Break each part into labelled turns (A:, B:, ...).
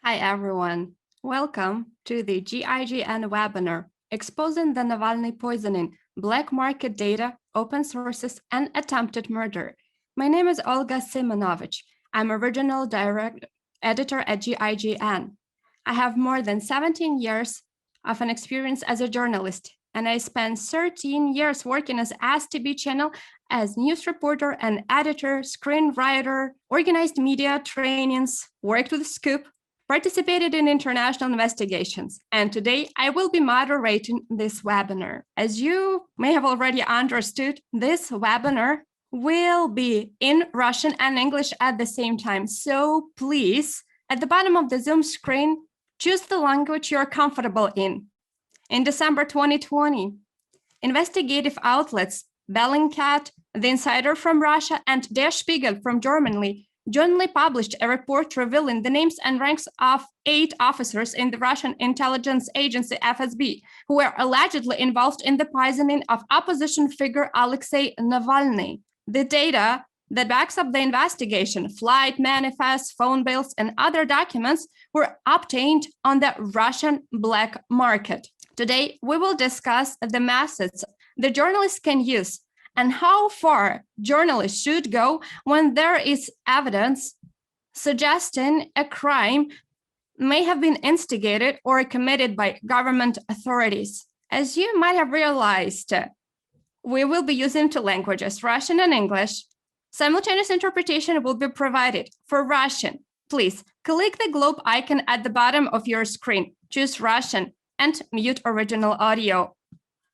A: Hi, everyone. Welcome to the GIJN webinar, Exposing the Navalny Poisoning, Black Market Data, Open Sources, and Attempted Murder. My name is Olga Simanovych. I'm a regional editor at GIJN. I have more than 17 years of an experience as a journalist, and I spent 13 years working as STB channel as news reporter and editor, screenwriter, organized media trainings, worked with Scoop, participated in international investigations, and today I will be moderating this webinar. As you may have already understood, this webinar will be in Russian and English at the same time. So please, at the bottom of the Zoom screen, choose the language you're comfortable in. In December 2020, investigative outlets Bellingcat, The Insider from Russia, and Der Spiegel from Germany jointly published a report revealing the names and ranks of 8 officers in the Russian intelligence agency FSB who were allegedly involved in the poisoning of opposition figure Alexey Navalny. The data that backs up the investigation, flight manifests, phone bills, and other documents were obtained on the Russian black market. Today, we will discuss the methods the journalists can use and how far journalists should go when there is evidence suggesting a crime may have been instigated or committed by government authorities. As you might have realized, we will be using 2 languages, Russian and English. Simultaneous interpretation will be provided. For Russian, please click the globe icon at the bottom of your screen, choose Russian, and mute original audio.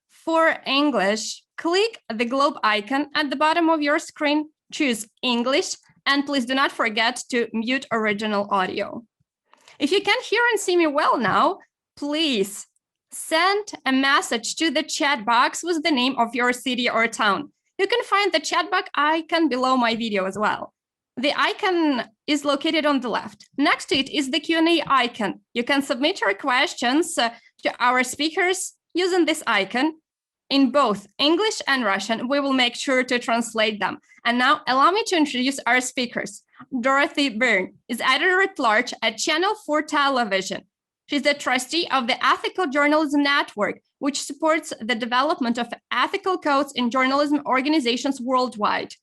A: For English, click the globe icon at the bottom of your screen, choose English, and please do not forget to mute original audio. If you can hear and see me well now, please send a message to the chat box with the name of your city or town. You can find the chat box icon below my video as well. The icon is located on the left. Next to it is the Q&A icon. You can submit your questions to our speakers using this icon. In both English and Russian, we will make sure to translate them. And now allow me to introduce our speakers. Dorothy Byrne is editor-at-large at Channel 4 Television. She's the trustee of the Ethical Journalism Network, which supports the development of ethical codes in journalism organizations worldwide.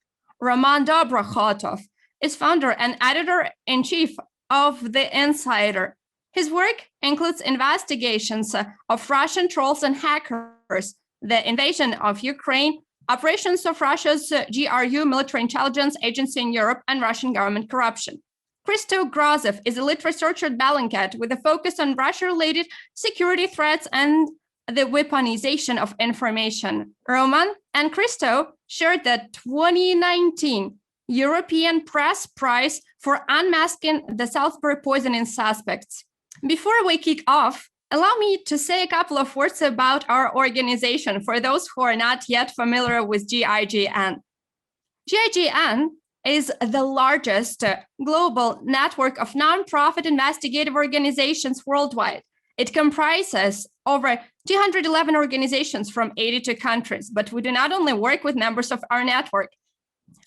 A: Roman Dobrokhotov is founder and editor-in-chief of The Insider. His work includes investigations of Russian trolls and hackers, the invasion of Ukraine, operations of Russia's GRU military intelligence agency in Europe, and Russian government corruption. Christo Grozev is a lead researcher at Bellingcat with a focus on Russia-related security threats and the weaponization of information. Roman and Christo shared the 2019 European Press Prize for unmasking the Salisbury poisoning suspects. Before we kick off, allow me to say a couple of words about our organization for those who are not yet familiar with GIJN. GIJN is the largest global network of nonprofit investigative organizations worldwide. It comprises over 211 organizations from 82 countries, but we do not only work with members of our network.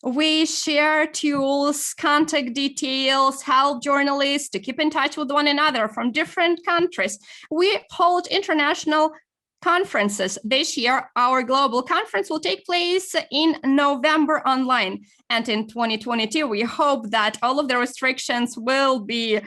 A: We share tools, contact details, help journalists to keep in touch with one another from different countries. We hold international conferences. This year, our global conference will take place in November online. And in 2022, we hope that all of the restrictions will be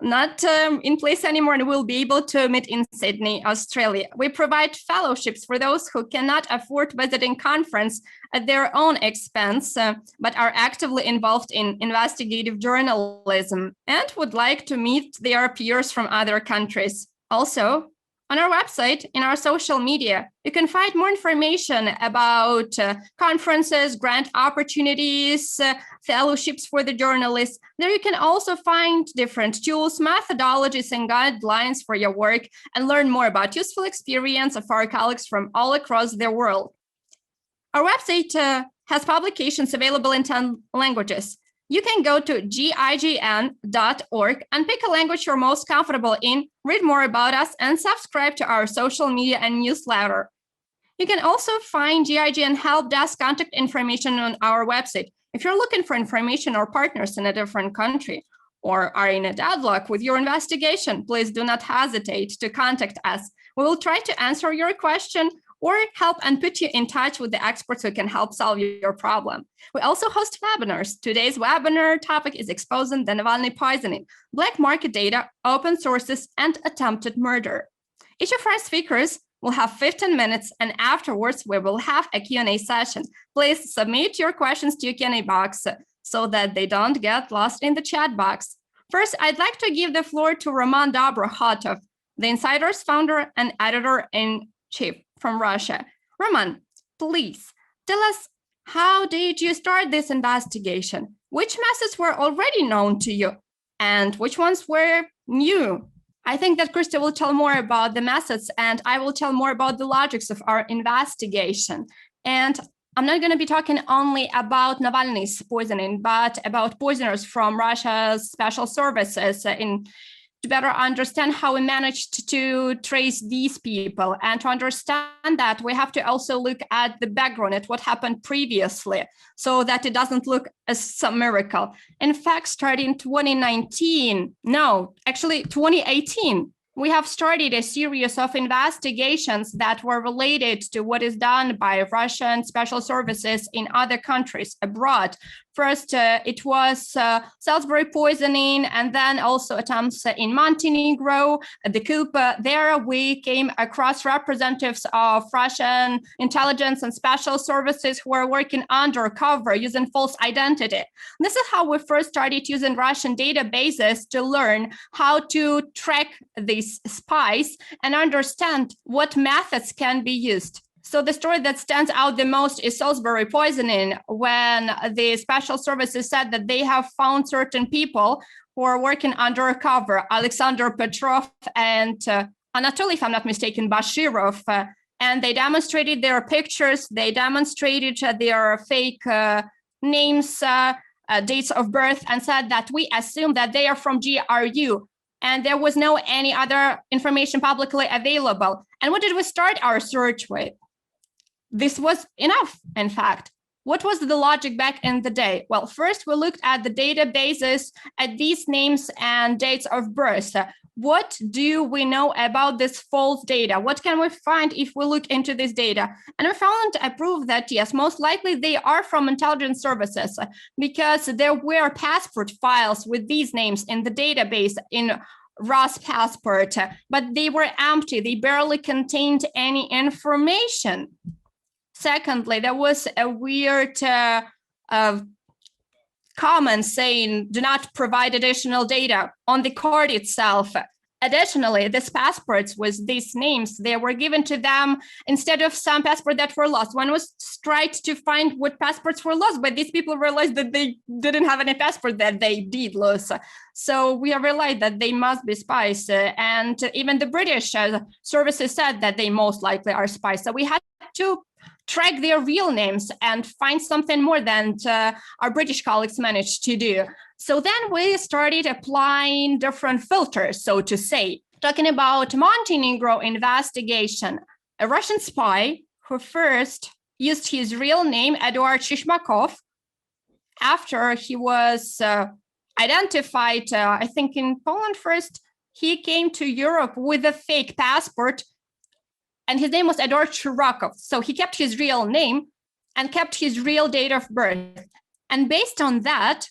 A: not in place anymore and we'll be able to meet in Sydney, Australia. We provide fellowships for those who cannot afford visiting conference at their own expense, but are actively involved in investigative journalism and would like to meet their peers from other countries. Also, on our website, in our social media, you can find more information about conferences, grant opportunities, fellowships for the journalists. There you can also find different tools, methodologies, and guidelines for your work and learn more about useful experience of our colleagues from all across the world. Our website has publications available in 10 languages. You can go to GIJN.org and pick a language you're most comfortable in, read more about us, and subscribe to our social media and newsletter. You can also find GIJN help desk contact information on our website. If you're looking for information or partners in a different country, or are in a deadlock with your investigation, please do not hesitate to contact us. We will try to answer your question or help and put you in touch with the experts who can help solve your problem. We also host webinars. Today's webinar topic is exposing the Navalny poisoning, black market data, open sources, and attempted murder. Each of our speakers will have 15 minutes, and afterwards we will have a Q&A session. Please submit your questions to your Q&A box so that they don't get lost in the chat box. First, I'd like to give the floor to Roman Dobrokhotov, the Insider's founder and editor-in-chief from Russia. Roman, please tell us, how did you start this investigation? Which methods were already known to you and which ones were new? I think that Christo will tell more about the methods and I will tell more about the logics of our investigation. And I'm not going to be talking only about Navalny's poisoning, but about poisoners from Russia's special services to better understand how we managed to trace these people. And to understand that, we have to also look at the background, at what happened previously, so that it doesn't look as some miracle. In fact, starting 2018, we have started a series of investigations that were related to what is done by Russian special services in other countries abroad. First, it was Salisbury poisoning, and then also attempts in Montenegro, the coup. There we came across representatives of Russian intelligence and special services who were working undercover using false identity. This is how we first started using Russian databases to learn how to track these spies and understand what methods can be used. So the story that stands out the most is Salisbury poisoning, when the special services said that they have found certain people who are working undercover, Alexander Petrov and Anatoly, if I'm not mistaken, Bashirov, and they demonstrated their pictures, they demonstrated their fake names, dates of birth, and said that we assume that they are from GRU. And there was no any other information publicly available. And what did we start our search with? This was enough, in fact. What was the logic back in the day? Well, first we looked at the databases, at these names and dates of birth. What do we know about this false data? What can we find if we look into this data? And we found a proof that, yes, most likely they are from intelligence services, because there were passport files with these names in the database in Ross passport, but they were empty. They barely contained any information. Secondly, there was a weird comment saying, do not provide additional data on the card itself. Additionally, these passports with these names, they were given to them instead of some passports that were lost. One was tried to find what passports were lost, but these people realized that they didn't have any passport that they did lose. So we realized that they must be spies. And even the British services said that they most likely are spies. So we had to track their real names and find something more than our British colleagues managed to do. So then we started applying different filters, so to say. Talking about Montenegro investigation, a Russian spy who first used his real name, Eduard Shishmakov, after he was identified, I think in Poland first, he came to Europe with a fake passport, and his name was Eduard Churakov. So he kept his real name and kept his real date of birth. And based on that,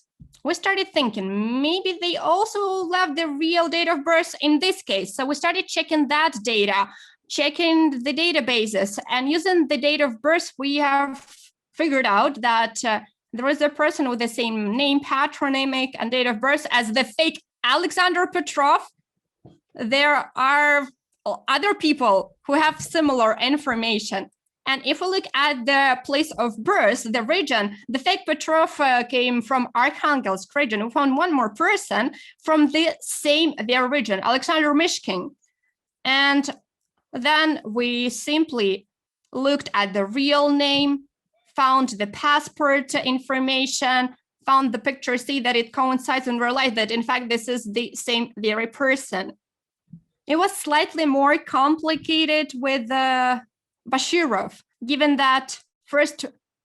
A: we started thinking maybe they also left the real date of birth in this case. So we started checking that data, checking the databases, and using the date of birth, we have figured out that there is a person with the same name, patronymic, and date of birth as the fake Alexander Petrov. There are other people who have similar information. And if we look at the place of birth, the region, the fake Petrov came from Arkhangelsk region. We found one more person from their region, Alexander Mishkin. And then we simply looked at the real name, found the passport information, found the picture, see that it coincides, and realized that, in fact, this is the same very person. It was slightly more complicated with Bashirov, given that first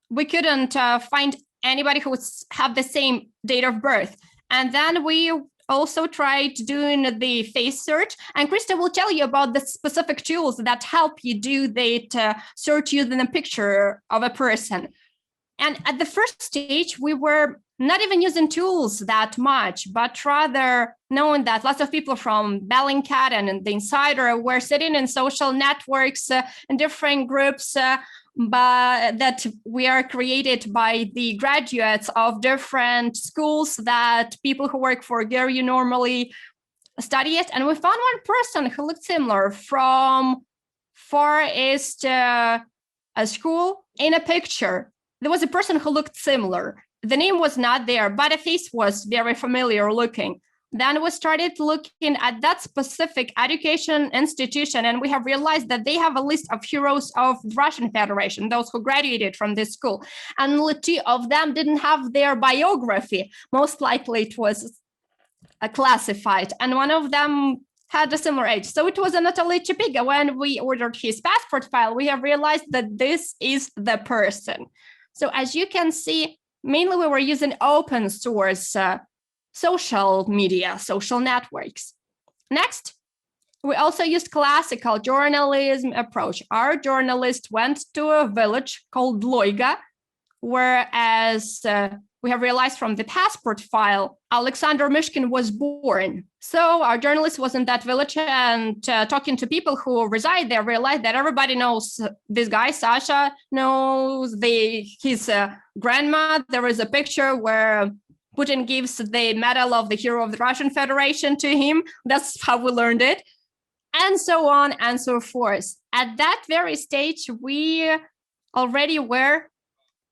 A: we couldn't find anybody who would have the same date of birth. And then we also tried doing the face search, and Christo will tell you about the specific tools that help you do that search using a picture of a person. And at the first stage, we were not even using tools that much, but rather knowing that lots of people from Bellingcat and The Insider were sitting in social networks in different groups, but that we are created by the graduates of different schools that people who work for GIJN normally study it. And we found one person who looked similar from Far East school in a picture. There was a person who looked similar. The name was not there, but the face was very familiar looking. Then we started looking at that specific education institution, and we have realized that they have a list of heroes of the Russian Federation, those who graduated from this school. And two of them didn't have their biography. Most likely it was classified, and one of them had a similar age. So it was Anatoly Chepiga. When we ordered his passport file, we have realized that this is the person. So as you can see, mainly we were using open source social media, social networks. Next, we also used classical journalism approach. Our journalist went to a village called Olga, whereas we have realized from the passport file, Alexander Mishkin was born. So our journalist was in that village and talking to people who reside there, realized that everybody knows this guy, Sasha, knows his grandma. There is a picture where Putin gives the medal of the hero of the Russian Federation to him. That's how we learned it. And so on and so forth. At that very stage, we already were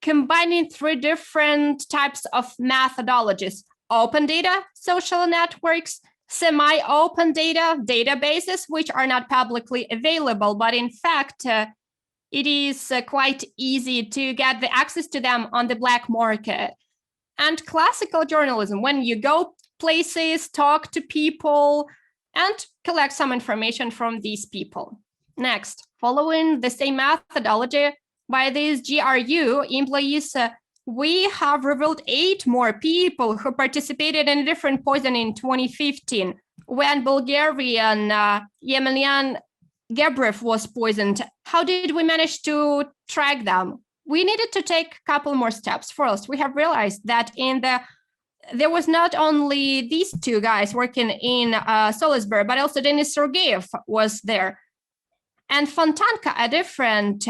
A: combining three different types of methodologies: open data, social networks, semi-open data, databases, which are not publicly available, but in fact, it is quite easy to get the access to them on the black market. And classical journalism, when you go places, talk to people, and collect some information from these people. Next, following the same methodology, by these GRU employees, we have revealed 8 more people who participated in a different poisoning in 2015 when Bulgarian Yemelyan Gebrev was poisoned. How did we manage to track them? We needed to take a couple more steps. First, we have realized that there was not only these 2 guys working in Salisbury, but also Denis Sergeyev was there. And Fontanka, a different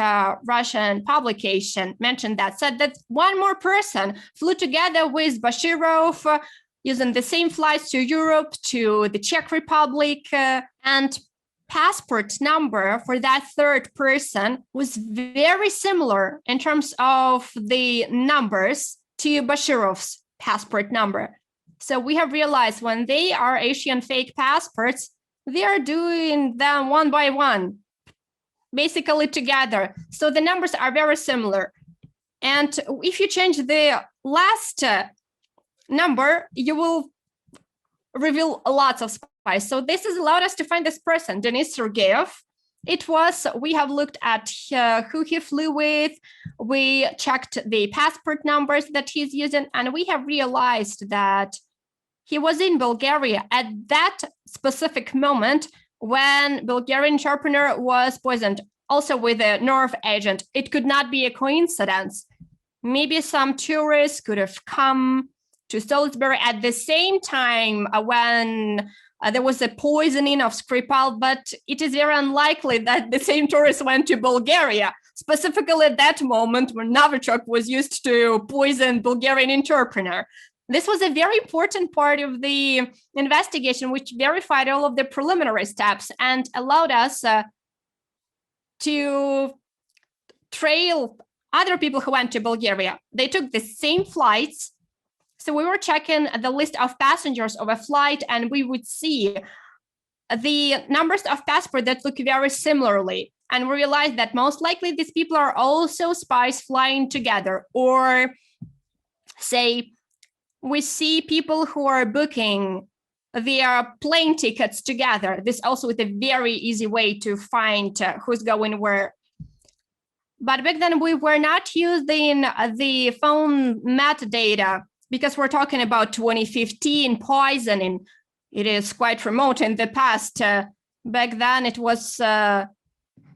A: Russian publication, mentioned that, said that one more person flew together with Bashirov using the same flights to Europe, to the Czech Republic, and passport number for that third person was very similar in terms of the numbers to Bashirov's passport number. So we have realized when they are Asian fake passports, they are doing them one by one, basically together. So the numbers are very similar. And if you change the last number, you will reveal lots of spies. So this has allowed us to find this person, Denis Sergeyev. We have looked at who he flew with, we checked the passport numbers that he's using, and we have realized that he was in Bulgaria at that specific moment when Bulgarian entrepreneur was poisoned, also with a nerve agent. It could not be a coincidence. Maybe some tourists could have come to Salisbury at the same time when there was a poisoning of Skripal, but it is very unlikely that the same tourists went to Bulgaria, specifically at that moment when Novichok was used to poison Bulgarian entrepreneur. This was a very important part of the investigation, which verified all of the preliminary steps and allowed us to trail other people who went to Bulgaria. They took the same flights. So we were checking the list of passengers of a flight, and we would see the numbers of passports that look very similarly. And we realized that most likely these people are also spies flying together. Or say, we see people who are booking their plane tickets together. This also is a very easy way to find who's going where. But back then we were not using the phone metadata because we're talking about 2015 poisoning. it is quite remote in the past. Back then, it was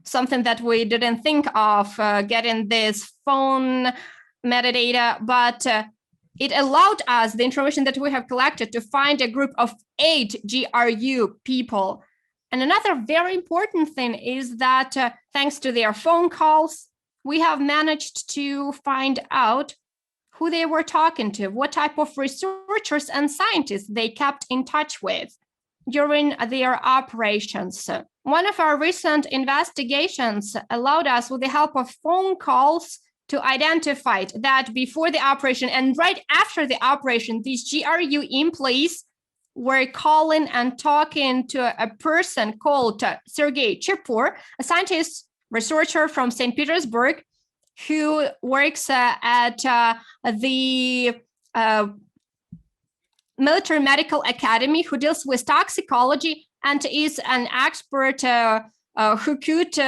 A: something that we didn't think of, getting this phone metadata, but it allowed us, the information that we have collected, to find a group of 8 GRU people. And another very important thing is that thanks to their phone calls, we have managed to find out who they were talking to, what type of researchers and scientists they kept in touch with during their operations. One of our recent investigations allowed us, with the help of phone calls, to identify that before the operation and right after the operation, these GRU employees were calling and talking to a person called Sergei Chipur, a scientist researcher from St. Petersburg, who works at the Military Medical Academy, who deals with toxicology and is an expert who could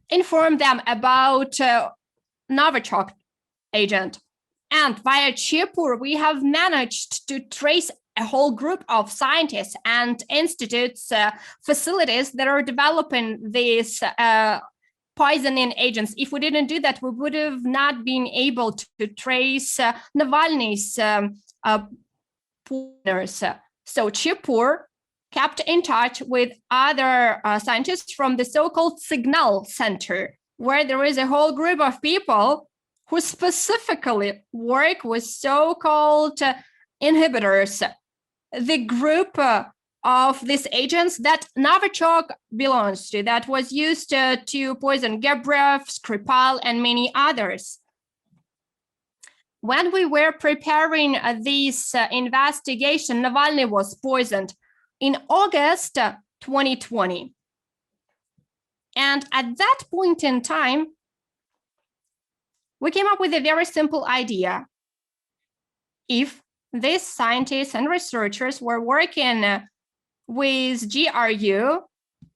A: inform them about Novichok agent. And via Chipur, we have managed to trace a whole group of scientists and institutes, facilities that are developing these poisoning agents. If we didn't do that, we would have not been able to trace Navalny's poisoners. So Chipur kept in touch with other scientists from the so-called Signal Center, where there is a whole group of people who specifically work with so-called inhibitors. The group of these agents that Novichok belongs to, that was used to poison Gebrev, Skripal, and many others. When we were preparing this investigation, Navalny was poisoned in August 2020. And at that point in time, we came up with a very simple idea. If these scientists and researchers were working with GRU,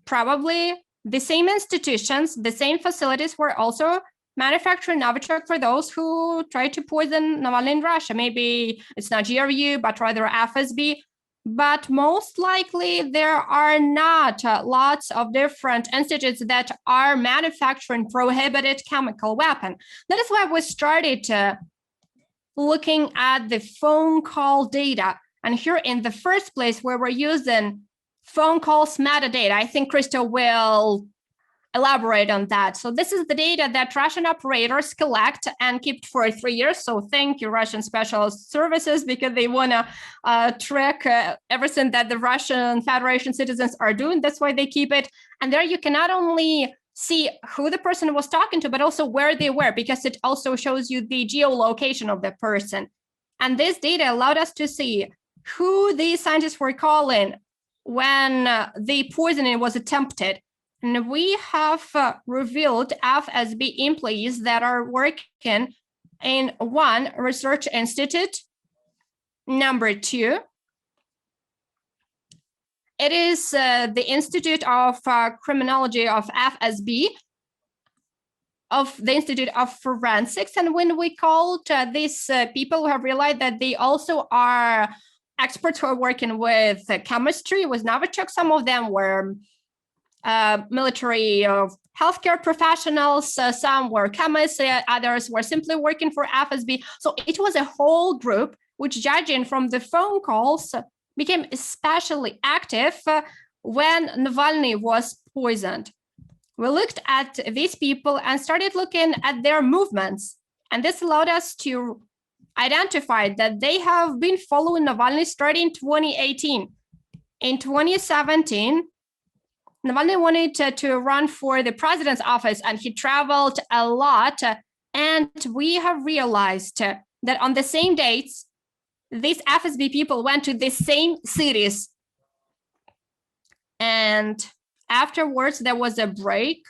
A: probably the same institutions, the same facilities were also manufacturing Novichok for those who try to poison Navalny in Russia. Maybe it's not GRU, but rather FSB. But most likely there are not lots of different institutes that are manufacturing prohibited chemical weapon. That is why we started looking at the phone call data. And here in the first place, where we're using phone calls metadata, I think Christo will elaborate on that. So this is the data that Russian operators collect and keep for 3 years. So thank you, Russian Special Services, because they want to track everything that the Russian Federation citizens are doing. That's why they keep it. And there you can not only see who the person was talking to, but also where they were, because it also shows you the geolocation of the person. And this data allowed us to see who these scientists were calling when the poisoning was attempted. And we have revealed FSB employees that are working in one research institute. Number 2, it is the Institute of Criminology of FSB, of the Institute of Forensics. And when we called these people, we have realized that they also are experts who are working with chemistry, with Novichok. Some of them were military healthcare professionals, some were chemists, others were simply working for FSB. So it was a whole group which, judging from the phone calls, became especially active when Navalny was poisoned. We looked at these people and started looking at their movements. And this allowed us to identify that they have been following Navalny starting 2018. In 2017, Navalny wanted to run for the president's office, and he traveled a lot. And we have realized that on the same dates, these FSB people went to the same cities. And afterwards, there was a break,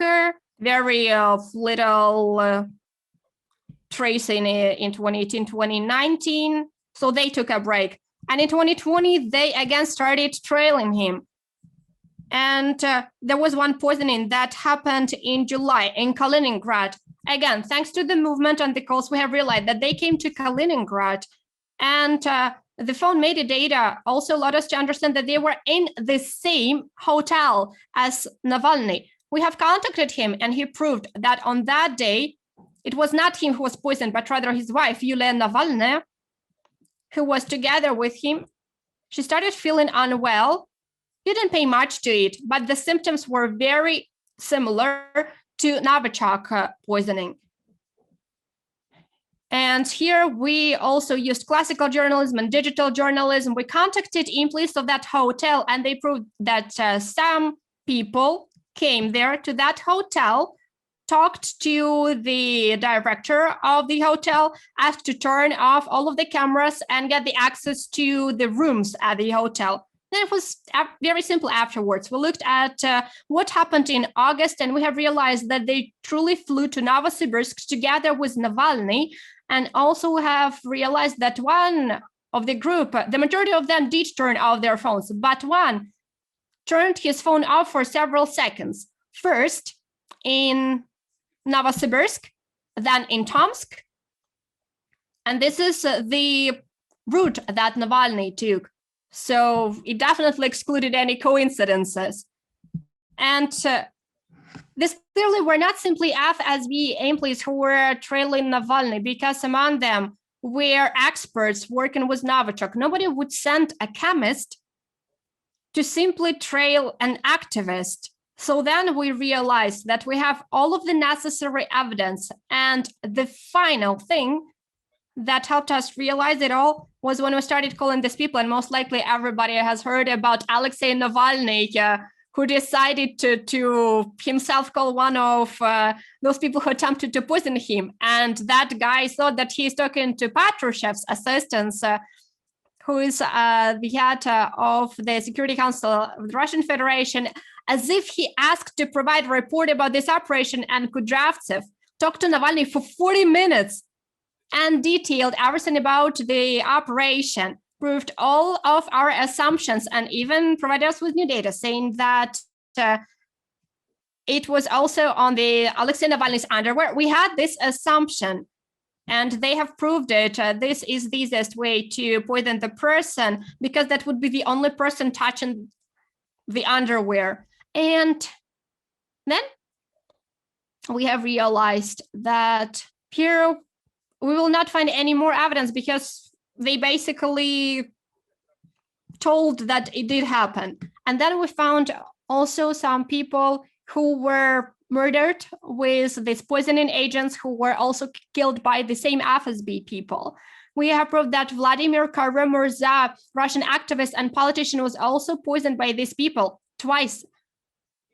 A: very little tracing in 2018, 2019. So they took a break. And in 2020, they again started trailing him. And there was one poisoning that happened in July in Kaliningrad. Again, thanks to the movement and the calls, we have realized that they came to Kaliningrad. And the phone metadata also allowed us to understand that they were in the same hotel as Navalny. We have contacted him and he proved that on that day, it was not him who was poisoned, but rather his wife, Yulia Navalny, who was together with him. She started feeling unwell, didn't pay much to it, but the symptoms were very similar to Novichok poisoning. And here we also used classical journalism and digital journalism. We contacted employees of that hotel and they proved that some people came there to that hotel, talked to the director of the hotel, asked to turn off all of the cameras and get the access to the rooms at the hotel. Then it was very simple afterwards. We looked at what happened in August and we have realized that they truly flew to Novosibirsk together with Navalny, and also have realized that one of the group, the majority of them did turn off their phones, but one turned his phone off for several seconds. First in Novosibirsk, then in Tomsk. And this is the route that Navalny took. So it definitely excluded any coincidences. And this clearly were not simply FSB employees who were trailing Navalny, because among them were experts working with Novichok. Nobody would send a chemist to simply trail an activist. So then we realized that we have all of the necessary evidence. And the final thing that helped us realize it all was when we started calling these people, and most likely everybody has heard about Alexey Navalny, who decided to himself call one of those people who attempted to poison him. And that guy thought that he's talking to Patrushev's assistants, who is the head of the Security Council of the Russian Federation, as if he asked to provide a report about this operation, and Grozev talked to Navalny for 40 minutes and detailed everything about the operation, proved all of our assumptions, and even provided us with new data saying that it was also on the Alexey Navalny's underwear. We had this assumption, and they have proved it. This is the easiest way to poison the person, because that would be the only person touching the underwear. And then we have realized that here we will not find any more evidence, because they basically told that it did happen. And then we found also some people who were murdered with these poisoning agents, who were also killed by the same FSB people. We have proved that Vladimir Kara-Murza, Russian activist and politician, was also poisoned by these people twice.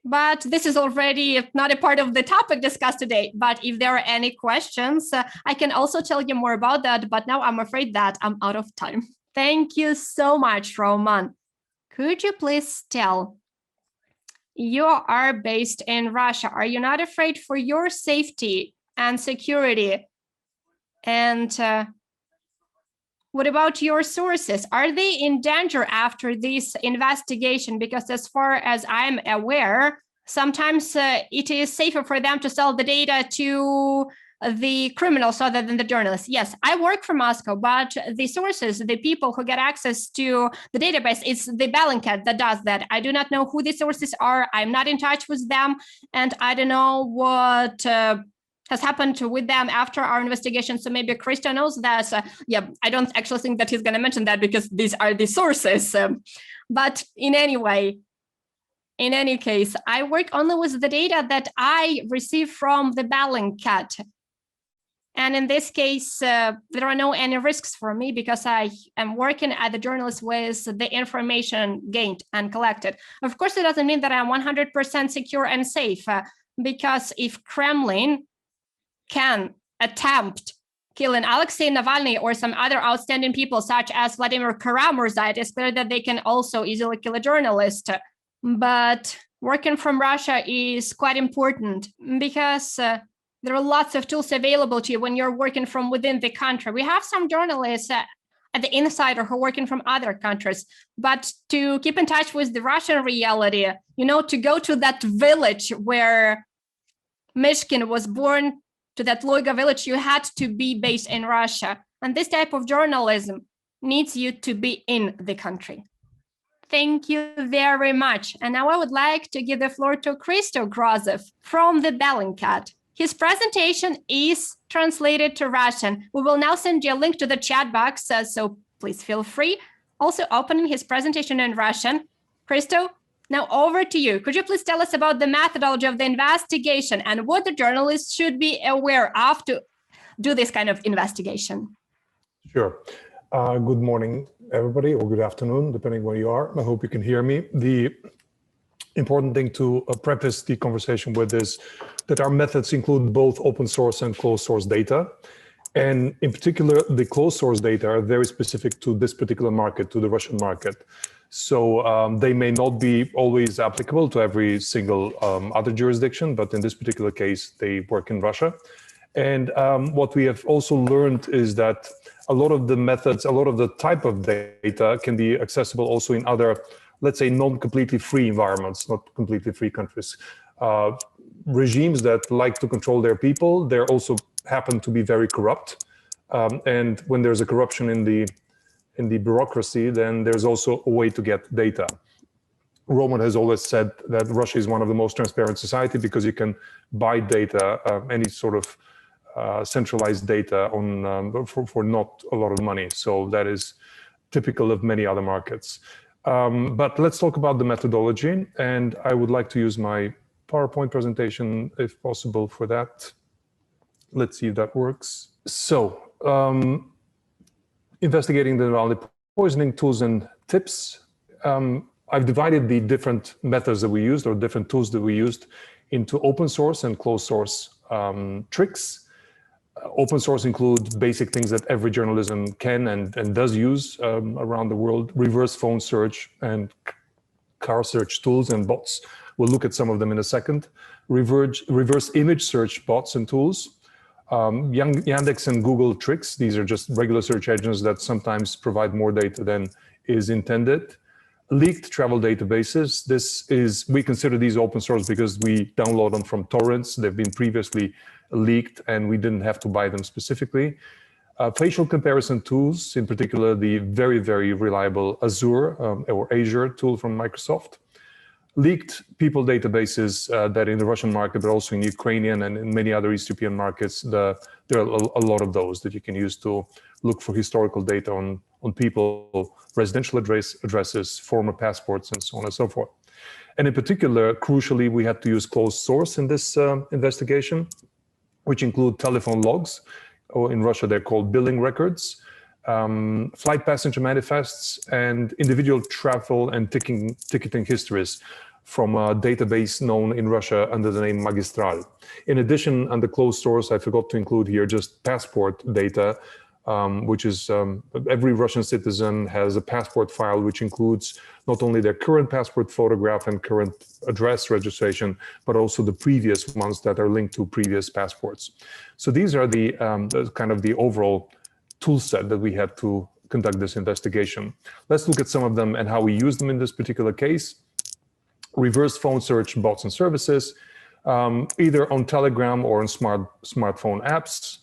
A: But this is already not a part of the topic discussed today. But if there are any questions, I can also tell you more about that. But now I'm afraid that I'm out of time. Thank you so much, Roman. Could you please tell, you are based in Russia. Are you not afraid for your safety and security? And what about your sources? Are they in danger after this investigation? Because as far as I'm aware, sometimes it is safer for them to sell the data to the criminals other than the journalists. Yes, I work for Moscow, but the sources, the people who get access to the database, it's the Bellingcat that does that. I do not know who the sources are. I'm not in touch with them, and I don't know what has happened with them after our investigation. So maybe Christo knows that. Yeah, I don't actually think that he's going to mention that, because these are the sources. But in any case, I work only with the data that I receive from the Bellingcat. And in this case, there are no any risks for me, because I am working as a journalist with the information gained and collected. Of course, it doesn't mean that I'm 100% secure and safe, because if Kremlin can attempt killing Alexey Navalny or some other outstanding people, such as Vladimir Kara-Murza, it is clear that they can also easily kill a journalist. But working from Russia is quite important, because there are lots of tools available to you when you're working from within the country. We have some journalists at the Insider who are working from other countries, but to keep in touch with the Russian reality, to go to that village where Mishkin was born, to that Olga village, you had to be based in Russia. And this type of journalism needs you to be in the country. Thank you very much. And now I would like to give the floor to Christo Grozev from the Bellingcat. His presentation is translated to Russian. We will now send you a link to the chat box, so please feel free. Also opening his presentation in Russian. Christo, now over to you. Could you please tell us about the methodology of the investigation and what the journalists should be aware of to do this kind of investigation?
B: Sure. Good morning, everybody, or good afternoon, depending where you are. I hope you can hear me. The important thing to preface the conversation with is that our methods include both open source and closed source data. And in particular, the closed source data are very specific to this particular market, to the Russian market. So they may not be always applicable to every single other jurisdiction, but in this particular case, they work in Russia. And what we have also learned is that a lot of the methods, a lot of the type of data can be accessible also in other, let's say, non-completely free environments, not completely free countries. Regimes that like to control their people, they also happen to be very corrupt. And when there's a corruption in the bureaucracy, then there's also a way to get data. Roman has always said that Russia is one of the most transparent society because you can buy data, any sort of centralized data on for not a lot of money. So that is typical of many other markets. But let's talk about the methodology. And I would like to use my PowerPoint presentation, if possible, for that. Let's see if that works. So, investigating the Navalny poisoning, tools and tips. I've divided the different methods that we used, or different tools that we used, into open source and closed source tricks. Open source include basic things that every journalism can and does use around the world: reverse phone search and car search tools and bots. We'll look at some of them in a second. Reverse image search bots and tools. Yandex and Google tricks. These are just regular search engines that sometimes provide more data than is intended. Leaked travel databases. We consider these open source because we download them from torrents. They've been previously leaked and we didn't have to buy them specifically. Facial comparison tools, in particular the very, very reliable Azure tool from Microsoft. Leaked people databases that in the Russian market, but also in Ukrainian and in many other East European markets, there are a lot of those that you can use to look for historical data on people, residential addresses, former passports, and so on and so forth. And in particular, crucially, we had to use closed source in this investigation, which include telephone logs, or in Russia they're called billing records, flight passenger manifests, and individual travel and ticketing histories from a database known in Russia under the name Magistral. In addition, under closed source, I forgot to include here just passport data, which is every Russian citizen has a passport file, which includes not only their current passport photograph and current address registration, but also the previous ones that are linked to previous passports. So these are the kind of the overall tool set that we had to conduct this investigation. Let's look at some of them and how we use them in this particular case. Reverse phone search bots and services, either on Telegram or on smartphone apps.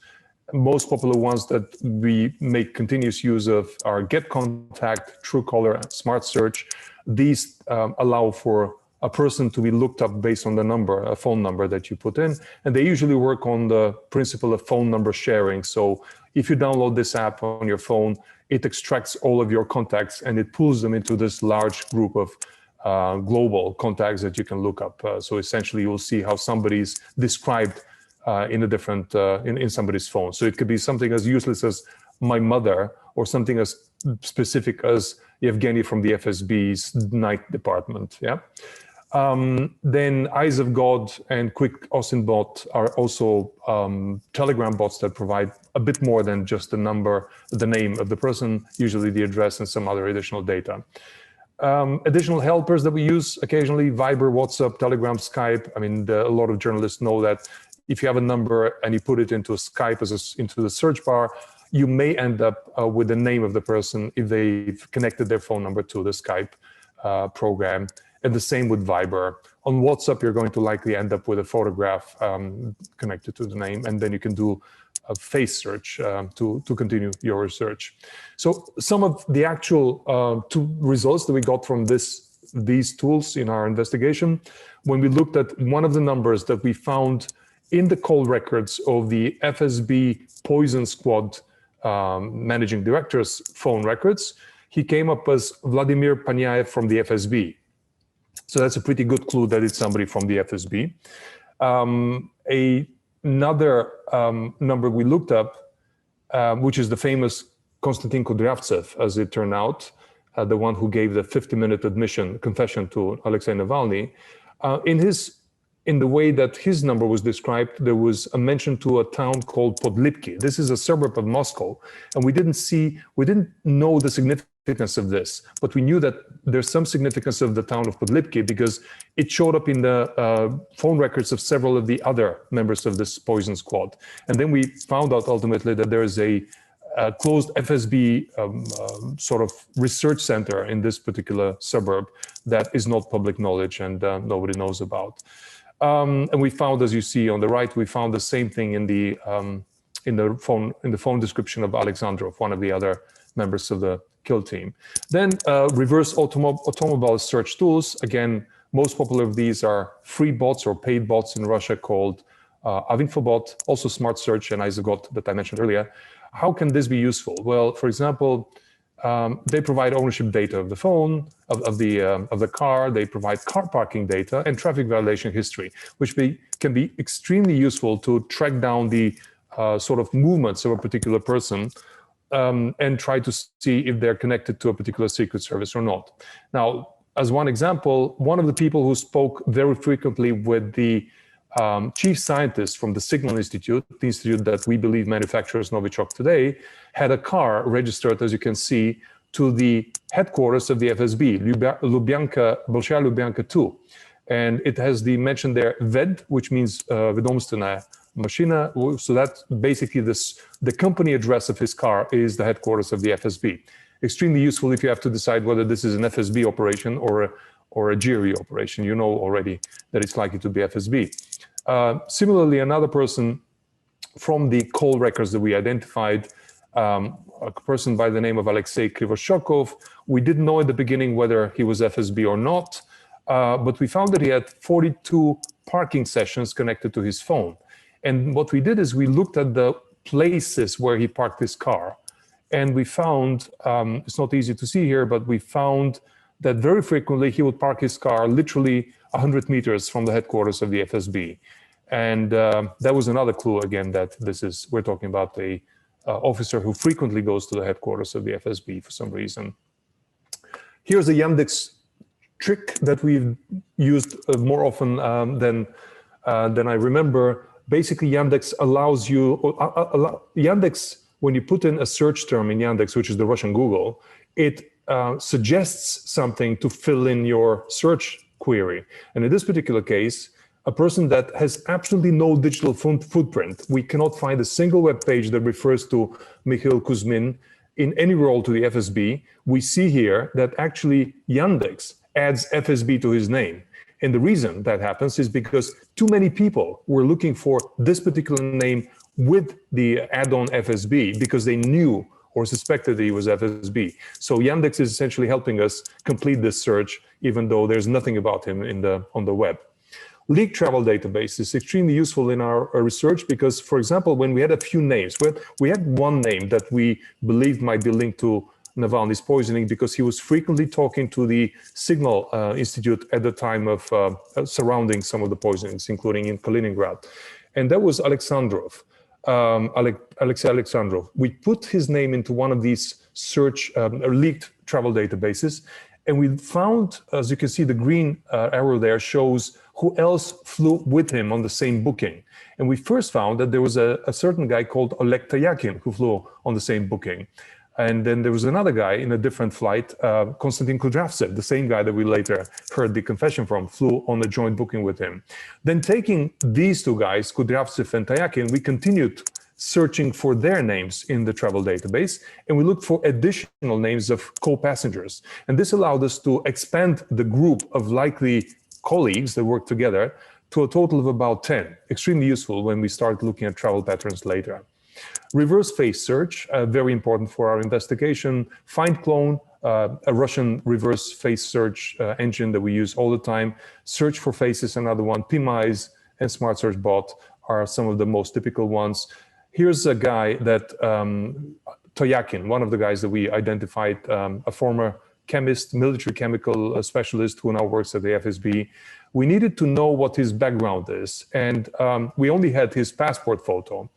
B: Most popular ones that we make continuous use of are Get Contact, Truecaller, and Smart Search. These allow for a person to be looked up based on the number, a phone number that you put in. And they usually work on the principle of phone number sharing. So if you download this app on your phone, it extracts all of your contacts and it pulls them into this large group of global contacts that you can look up. So essentially, you'll see how somebody's described in a different in somebody's phone. So it could be something as useless as my mother, or something as specific as Evgeny from the FSB's night department. Yeah. Then Eyes of God and Quick OSINT bot are also Telegram bots that provide a bit more than just the number, the name of the person, usually the address and some other additional data. Additional helpers that we use occasionally: Viber, WhatsApp, Telegram, Skype. I mean, a lot of journalists know that if you have a number and you put it into Skype into the search bar, you may end up with the name of the person if they've connected their phone number to the Skype program. And the same with Viber. On WhatsApp, you're going to likely end up with a photograph connected to the name, and then you can do a face search to continue your research. So some of the actual two results that we got from these tools in our investigation, when we looked at one of the numbers that we found in the call records of the FSB Poison Squad managing director's phone records, he came up as Vladimir Panyaev from the FSB. So that's a pretty good clue that it's somebody from the FSB. Another number we looked up, which is the famous Konstantin Kudryavtsev, as it turned out, the one who gave the 50-minute confession to Alexey Navalny. In the way that his number was described, there was a mention to a town called Podlipki. This is a suburb of Moscow, and we didn't know the significance of this, but we knew that there's some significance of the town of Podlipki because it showed up in the phone records of several of the other members of this poison squad. And then we found out ultimately that there is a closed FSB sort of research center in this particular suburb that is not public knowledge and nobody knows about. And we found, as you see on the right, we found the same thing in the phone description of Alexandrov, one of the other members of the kill team. Then reverse automobile search tools. Again, most popular of these are free bots or paid bots in Russia called Avinfobot, also Smart Search and Isogot that I mentioned earlier. How can this be useful? Well, for example, they provide ownership data of the phone, of the car. They provide car parking data and traffic violation history, which can be extremely useful to track down the sort of movements of a particular person and try to see if they're connected to a particular secret service or not. Now, as one example, one of the people who spoke very frequently with the chief scientist from the Signal Institute, the institute that we believe manufactures Novichok today, had a car registered, as you can see, to the headquarters of the FSB, Bolshaya Lubyanka 2. And it has the mention there, VED, which means Vedomственная Machina. So that basically the company address of his car is the headquarters of the FSB. Extremely useful if you have to decide whether this is an FSB operation or a GRE operation. You know already that it's likely to be FSB. Similarly, another person from the call records that we identified, a person by the name of Alexey Krivoshokov. We didn't know at the beginning whether he was FSB or not, but we found that he had 42 parking sessions connected to his phone. And what we did is we looked at the places where he parked his car. And we found, it's not easy to see here, but we found that very frequently he would park his car literally 100 meters from the headquarters of the FSB. And that was another clue, again, that we're talking about a officer who frequently goes to the headquarters of the FSB for some reason. Here's a Yandex trick that we've used more often than I remember. Basically, Yandex allows you, Yandex, when you put in a search term in Yandex, which is the Russian Google, it suggests something to fill in your search query. And in this particular case, a person that has absolutely no digital footprint, we cannot find a single web page that refers to Mikhail Kuzmin in any role to the FSB. We see here that actually Yandex adds FSB to his name. And the reason that happens is because too many people were looking for this particular name with the add-on FSB because they knew or suspected that he was FSB. So Yandex is essentially helping us complete this search, even though there's nothing about him on the web. Leaked travel database is extremely useful in our research because, for example, when we had a few names, we had one name that we believed might be linked to Navalny's poisoning because he was frequently talking to the Signal Institute at the time of surrounding some of the poisonings, including in Kaliningrad. And that was Alexandrov, Alexey Alexandrov. We put his name into one of these leaked travel databases, and we found, as you can see, the green arrow there shows who else flew with him on the same booking. And we first found that there was a certain guy called Oleg Tayakin who flew on the same booking. And then there was another guy in a different flight, Konstantin Kudryavtsev, the same guy that we later heard the confession from, flew on a joint booking with him. Then taking these two guys, Kudryavtsev and Tayakin, we continued searching for their names in the travel database, and we looked for additional names of co-passengers. And this allowed us to expand the group of likely colleagues that work together to a total of about 10. Extremely useful when we start looking at travel patterns later. Reverse face search, very important for our investigation. Find clone, a Russian reverse face search engine that we use all the time. Search for faces, another one. PimEyes and Smart Search Bot are some of the most typical ones. Here's a guy that, Toyakin, one of the guys that we identified, a former chemist, military chemical specialist who now works at the FSB. We needed to know what his background is, and we only had his passport photo.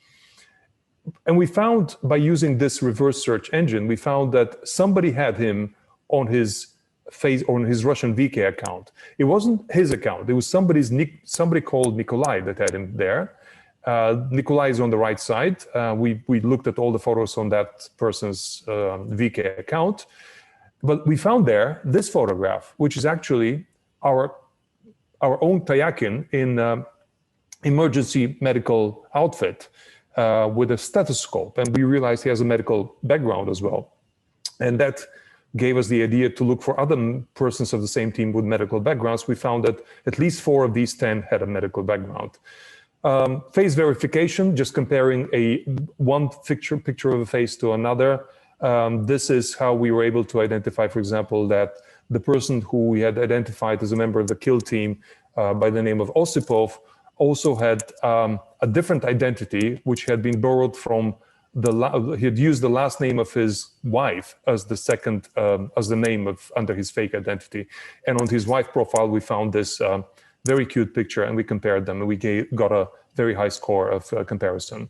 B: And we found, by using this reverse search engine, we found that somebody had him on his face, on his Russian VK account. It wasn't his account. It was somebody called Nikolai that had him there. Nikolai is on the right side. We looked at all the photos on that person's VK account. But we found there this photograph, which is actually our own Toyakin in emergency medical outfit. With a stethoscope, and we realized he has a medical background as well. And that gave us the idea to look for other persons of the same team with medical backgrounds. We found that at least 4 of these 10 had a medical background. Face verification, just comparing one picture of a face to another. This is how we were able to identify, for example, that the person who we had identified as a member of the kill team by the name of Osipov also had a different identity, which had been borrowed from he had used the last name of his wife as the second, as the name under his fake identity. And on his wife profile, we found this very cute picture, and we compared them, and we got a very high score of comparison.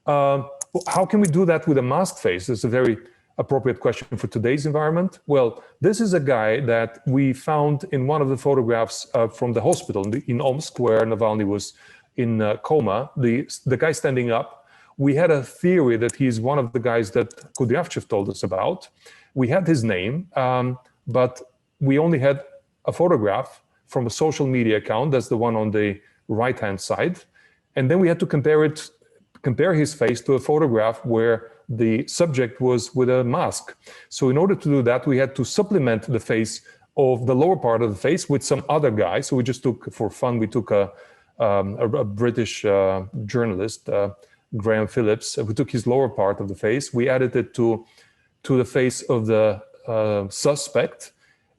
B: How can we do that with a masked face? It's a very appropriate question for today's environment. Well, this is a guy that we found in one of the photographs from the hospital in Omsk, where Navalny was in coma. The guy standing up, we had a theory that he's one of the guys that Kudryavtsev told us about. We had his name, but we only had a photograph from a social media account. That's the one on the right-hand side. And then we had to compare his face to a photograph where the subject was with a mask. So in order to do that, we had to supplement the face of the lower part of the face with some other guy. So we just took, for fun, we took a British journalist, Graham Phillips. We took his lower part of the face. We added it to the face of the suspect.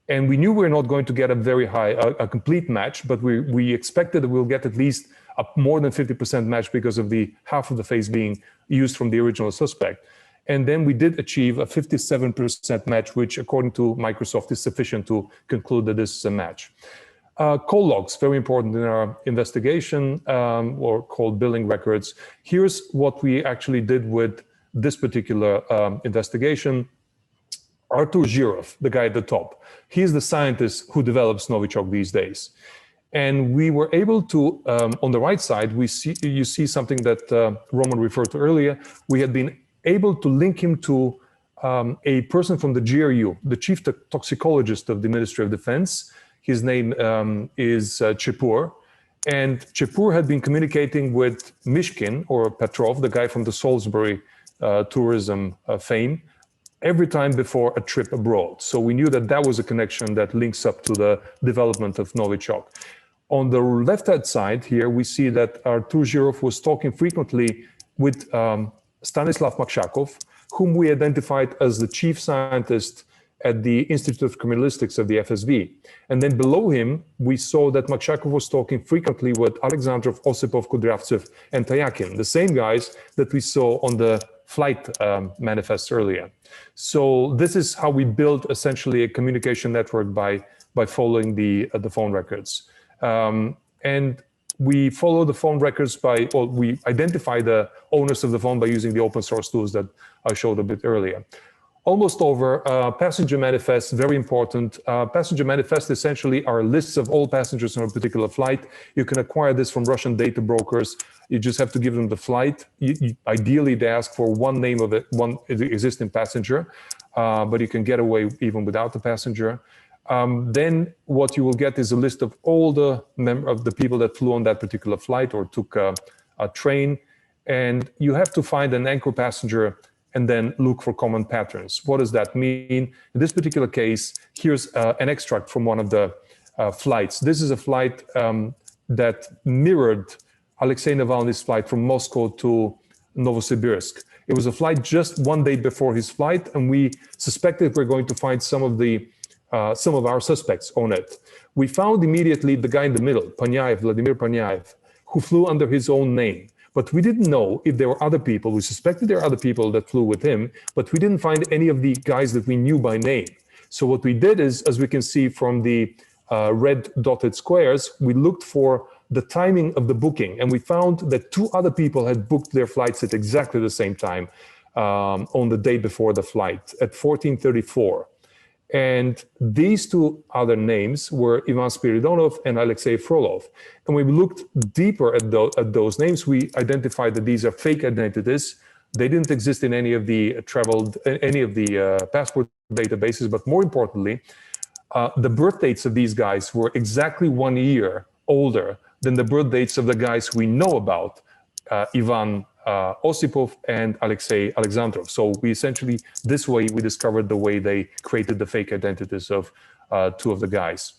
B: And we knew we were not going to get a very high, a complete match, but we expected that we'll get at least a more than 50% match because of the half of the face being used from the original suspect. And then we did achieve a 57% match, which according to Microsoft is sufficient to conclude that this is a match. Call logs, very important in our investigation, or called billing records. Here's what we actually did with this particular investigation. Artur Zhirov, the guy at the top, he's the scientist who develops Novichok these days. And we were able to, on the right side, you see something that Roman referred to earlier. We had been able to link him to a person from the GRU, the chief toxicologist of the Ministry of Defense. His name is Chepur. And Chepur had been communicating with Mishkin, or Petrov, the guy from the Salisbury tourism fame, every time before a trip abroad. So we knew that that was a connection that links up to the development of Novichok. On the left-hand side here, we see that Artur Zhirov was talking frequently with Stanislav Makshakov, whom we identified as the chief scientist at the Institute of Criminalistics of the FSB. And then below him, we saw that Makshakov was talking frequently with Alexandrov, Osipov, Kudryavtsev, and Toyakin, the same guys that we saw on the flight manifest earlier. So this is how we built essentially a communication network by following the phone records. And we follow the phone records we identify the owners of the phone by using the open source tools that I showed a bit earlier. Almost over. Passenger manifests, very important. Passenger manifests essentially are lists of all passengers on a particular flight. You can acquire this from Russian data brokers. You just have to give them the flight. Ideally, they ask for one name of one existing passenger, but you can get away even without the passenger. Then what you will get is a list of all the people that flew on that particular flight or took a train. And you have to find an anchor passenger and then look for common patterns. What does that mean? In this particular case, here's an extract from one of the flights. This is a flight that mirrored Alexey Navalny's flight from Moscow to Novosibirsk. It was a flight just one day before his flight, and we suspected we're going to find some of our suspects on it. We found immediately the guy in the middle, Vladimir Panyaev, who flew under his own name. But we didn't know if there were other people. We suspected there were other people that flew with him, but we didn't find any of the guys that we knew by name. So what we did is, as we can see from the red dotted squares, we looked for the timing of the booking, and we found that 2 other people had booked their flights at exactly the same time on the day before the flight at 14:34. And these 2 other names were Ivan Spiridonov and Alexey Frolov. And when we looked deeper at those names, we identified that these are fake identities. They didn't exist in any of the passport databases, but more importantly, the birth dates of these guys were exactly 1 year older than the birth dates of the guys we know about, Ivan Osipov and Alexey Alexandrov. So we essentially, this way, we discovered the way they created the fake identities of 2 of the guys.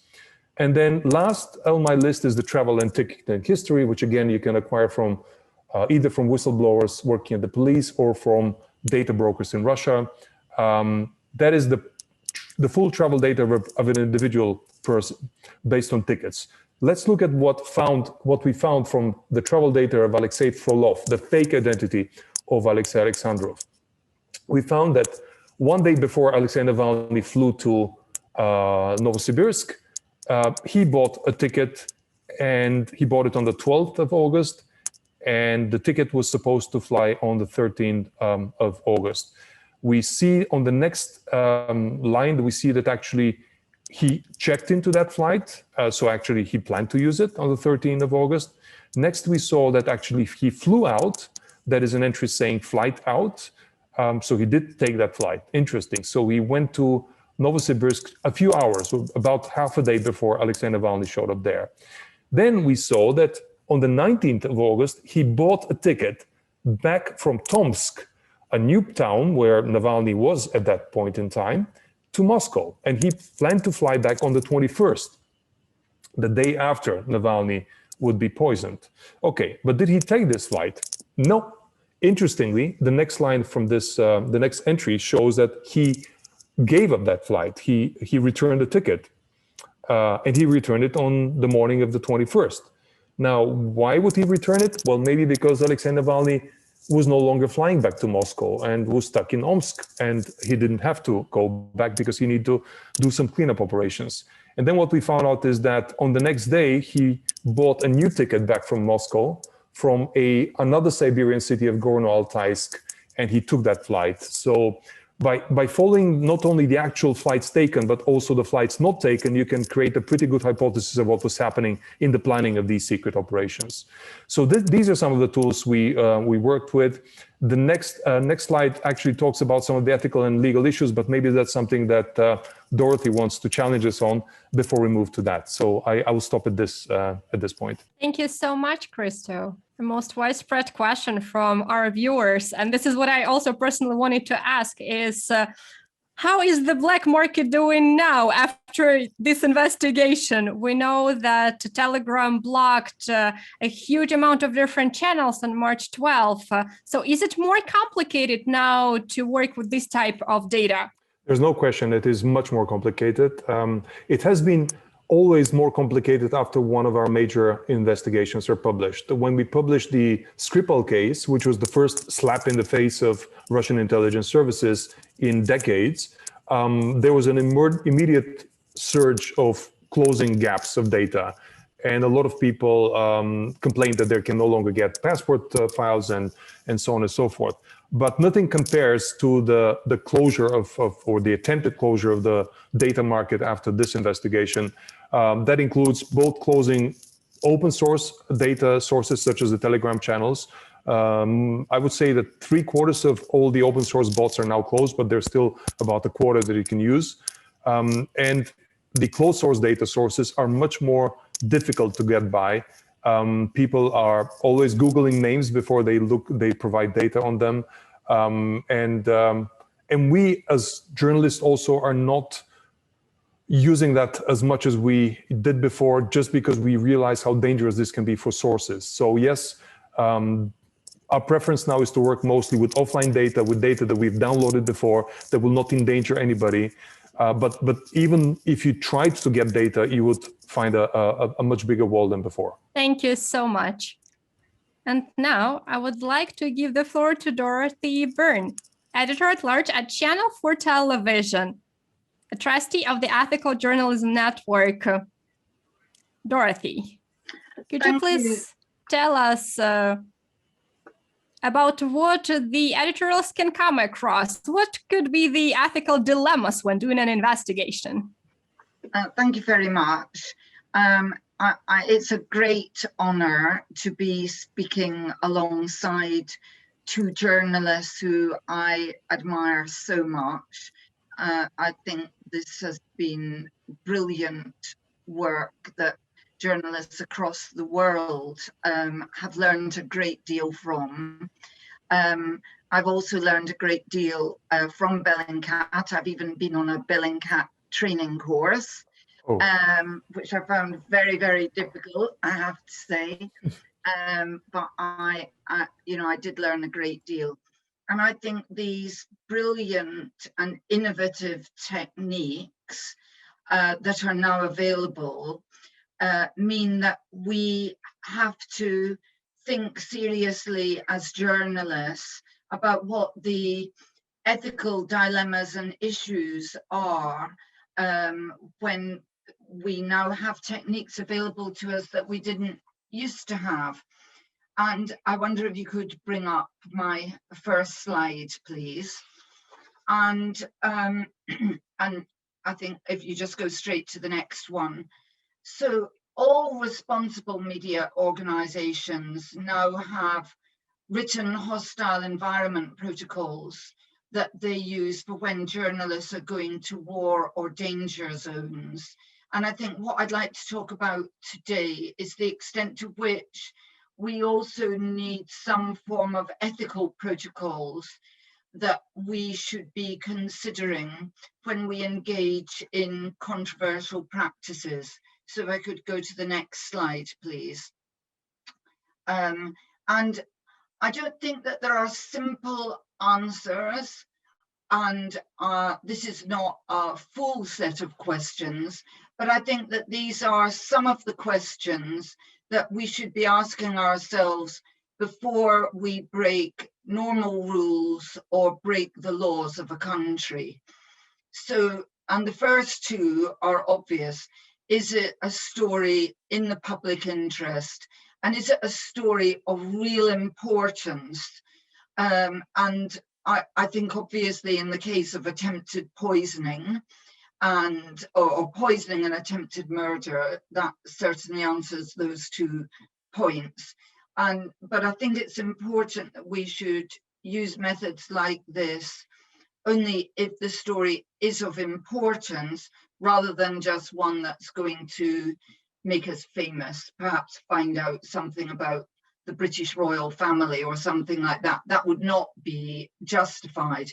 B: And then last on my list is the travel and ticket history, which again, you can acquire from either from whistleblowers working at the police or from data brokers in Russia. That is the full travel data of an individual person based on tickets. Let's look at what we found from the travel data of Alexey Frolov, the fake identity of Alexey Alexandrov. We found that one day before Alexey Navalny flew to Novosibirsk, he bought a ticket, and he bought it on the 12th of August, and the ticket was supposed to fly on the 13th of August. We see on the next line, we see that actually he checked into that flight. So actually he planned to use it on the 13th of August. Next, we saw that actually he flew out. That is an entry saying flight out. So he did take that flight. Interesting. So he went to Novosibirsk a few hours, about half a day before Alexey Navalny showed up there. Then we saw that on the 19th of August, he bought a ticket back from Tomsk, a new town where Navalny was at that point in time, to Moscow. And he planned to fly back on the 21st, the day after Navalny would be poisoned. Okay, but did he take this flight? No. Interestingly, the next line from this, the next entry shows that he gave up that flight. He returned the ticket, and he returned it on the morning of the 21st. Now, why would he return it? Well, maybe because Alexey Navalny was no longer flying back to Moscow and was stuck in Omsk, and he didn't have to go back because he needed to do some cleanup operations. And then what we found out is that on the next day, he bought a new ticket back from Moscow from another Siberian city of Gorno-Altaysk, and he took that flight. So by following not only the actual flights taken, but also the flights not taken, you can create a pretty good hypothesis of what was happening in the planning of these secret operations. So these are some of the tools we worked with. The next slide actually talks about some of the ethical and legal issues, but maybe that's something that Dorothy wants to challenge us on before we move to that. So I will stop at this point.
A: Thank you so much, Christo. The most widespread question from our viewers, and this is what I also personally wanted to ask, is how is the black market doing now after this investigation? We know that Telegram blocked a huge amount of different channels on March 12th. So is it more complicated now to work with this type of data?
B: There's no question it is much more complicated. It has been always more complicated after one of our major investigations are published. When we published the Skripal case, which was the first slap in the face of Russian intelligence services in decades, there was an immediate surge of closing gaps of data. And a lot of people complained that they can no longer get passport files and so on and so forth. But nothing compares to the closure or the attempted closure of the data market after this investigation. That includes both closing open source data sources such as the Telegram channels. I would say that 3/4 of all the open source bots are now closed, but there's still about a quarter that you can use. And the closed source data sources are much more difficult to get by. People are always Googling names before they provide data on them. And we as journalists also are not using that as much as we did before, just because we realize how dangerous this can be for sources. So yes, our preference now is to work mostly with offline data, with data that we've downloaded before, that will not endanger anybody. But even if you tried to get data, you would find a much bigger wall than before.
A: Thank you so much. And now I would like to give the floor to Dorothy Byrne, editor-at-large at Channel 4 Television, a trustee of the Ethical Journalism Network. Dorothy, could you please tell us about what the editorials can come across? What could be the ethical dilemmas when doing an investigation?
C: Thank you very much. It's a great honor to be speaking alongside two journalists who I admire so much. I think this has been brilliant work that journalists across the world have learned a great deal from. I've also learned a great deal from Bellingcat. I've even been on a Bellingcat training course, which I found very, very difficult, I have to say. But I did learn a great deal. And I think these brilliant and innovative techniques that are now available mean that we have to think seriously as journalists about what the ethical dilemmas and issues are when we now have techniques available to us that we didn't used to have. And I wonder if you could bring up my first slide, please. And I think if you just go straight to the next one. So all responsible media organizations now have written hostile environment protocols that they use for when journalists are going to war or danger zones. And I think what I'd like to talk about today is the extent to which we also need some form of ethical protocols that we should be considering when we engage in controversial practices. So if I could go to the next slide, please. And I don't think that there are simple answers, and this is not a full set of questions, but I think that these are some of the questions that we should be asking ourselves before we break normal rules or break the laws of a country. So, and the first two are obvious. Is it a story in the public interest? And is it a story of real importance? And I think obviously in the case of attempted poisoning or poisoning and attempted murder, that certainly answers those 2 points. But I think it's important that we should use methods like this only if the story is of importance, rather than just one that's going to make us famous, perhaps find out something about the British royal family or something like that. That would not be justified.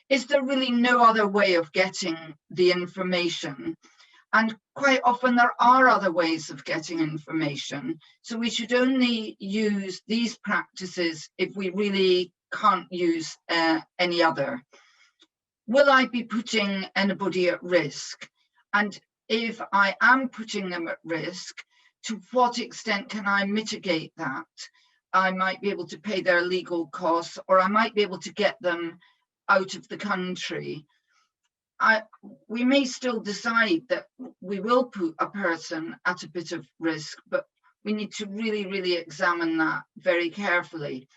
C: Is there really no other way of getting the information? And quite often there are other ways of getting information. So we should only use these practices if we really can't use any other. Will I be putting anybody at risk? And if I am putting them at risk, to what extent can I mitigate that? I might be able to pay their legal costs, or I might be able to get them out of the country. We may still decide that we will put a person at a bit of risk, but we need to really, really examine that very carefully.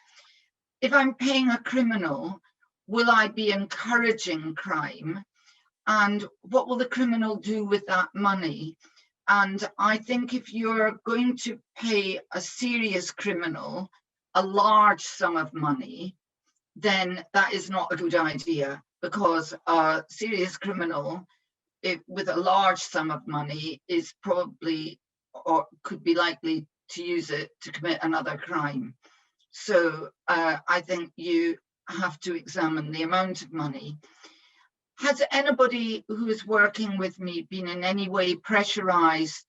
C: If I'm paying a criminal, will I be encouraging crime? And what will the criminal do with that money? And I think if you're going to pay a serious criminal a large sum of money, then that is not a good idea, because a serious criminal with a large sum of money is probably or could be likely to use it to commit another crime. So I think you have to examine the amount of money. Has anybody who is working with me been in any way pressurized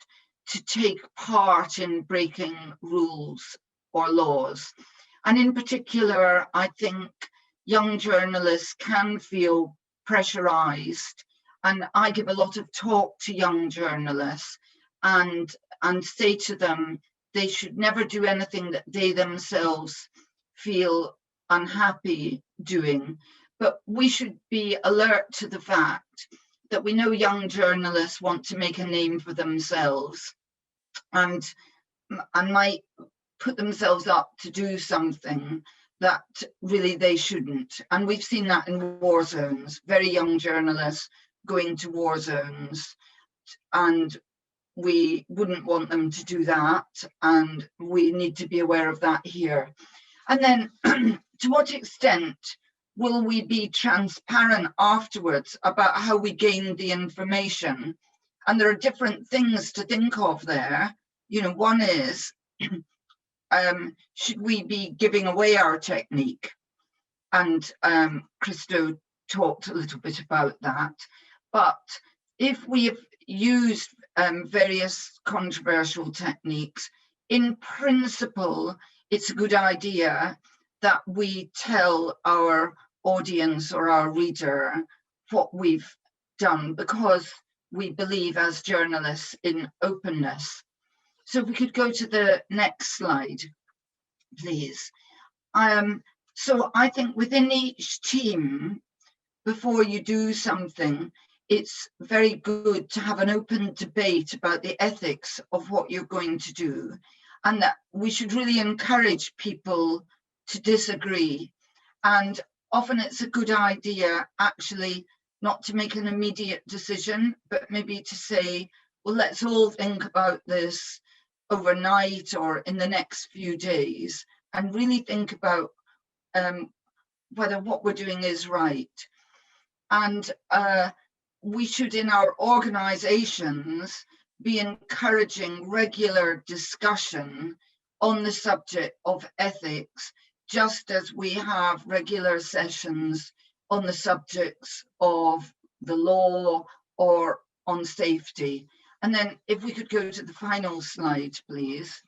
C: to take part in breaking rules or laws? And in particular, I think young journalists can feel pressurized. And I give a lot of talk to young journalists and say to them, they should never do anything that they themselves feel unhappy doing. But we should be alert to the fact that we know young journalists want to make a name for themselves and might put themselves up to do something that really they shouldn't. And we've seen that in war zones, very young journalists going to war zones, and we wouldn't want them to do that, and we need to be aware of that here. And then to what extent will we be transparent afterwards about how we gained the information? And there are different things to think of there. You know, one is, should we be giving away our technique? And Christo talked a little bit about that. But if we've used various controversial techniques, in principle, it's a good idea that we tell our audience or our reader what we've done, because we believe as journalists in openness. So if we could go to the next slide, please. So I think within each team, before you do something, it's very good to have an open debate about the ethics of what you're going to do, and that we should really encourage people to disagree. And often it's a good idea actually not to make an immediate decision, but maybe to say, well, let's all think about this overnight or in the next few days and really think about whether what we're doing is right. And we should, in our organizations, be encouraging regular discussion on the subject of ethics, just as we have regular sessions on the subjects of the law or on safety. And then if we could go to the final slide, please.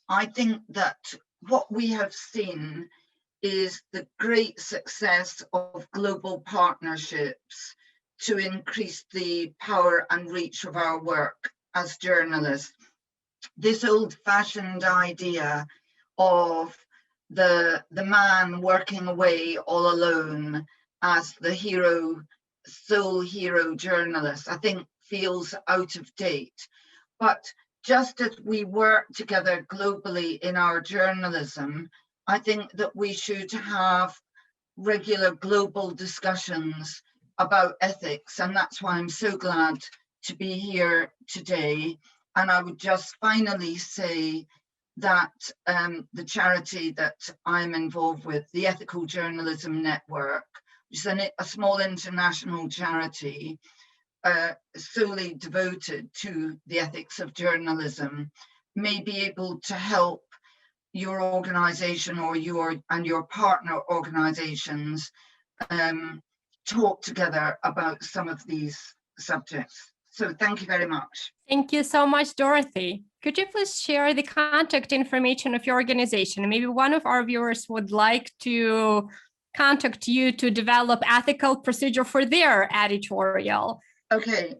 C: I think that what we have seen is the great success of global partnerships to increase the power and reach of our work as journalists. This old-fashioned idea of the man working away all alone as the hero, sole hero journalist, I think feels out of date. But just as we work together globally in our journalism, I think that we should have regular global discussions about ethics, and that's why I'm so glad to be here today. And I would just finally say that the charity that I'm involved with, the Ethical Journalism Network, which is a small international charity solely devoted to the ethics of journalism, may be able to help your organization or your partner organizations talk together about some of these subjects. So thank you very much.
A: Thank you so much, Dorothy. Could you please share the contact information of your organization? Maybe one of our viewers would like to contact you to develop ethical procedure for their editorial.
C: Okay,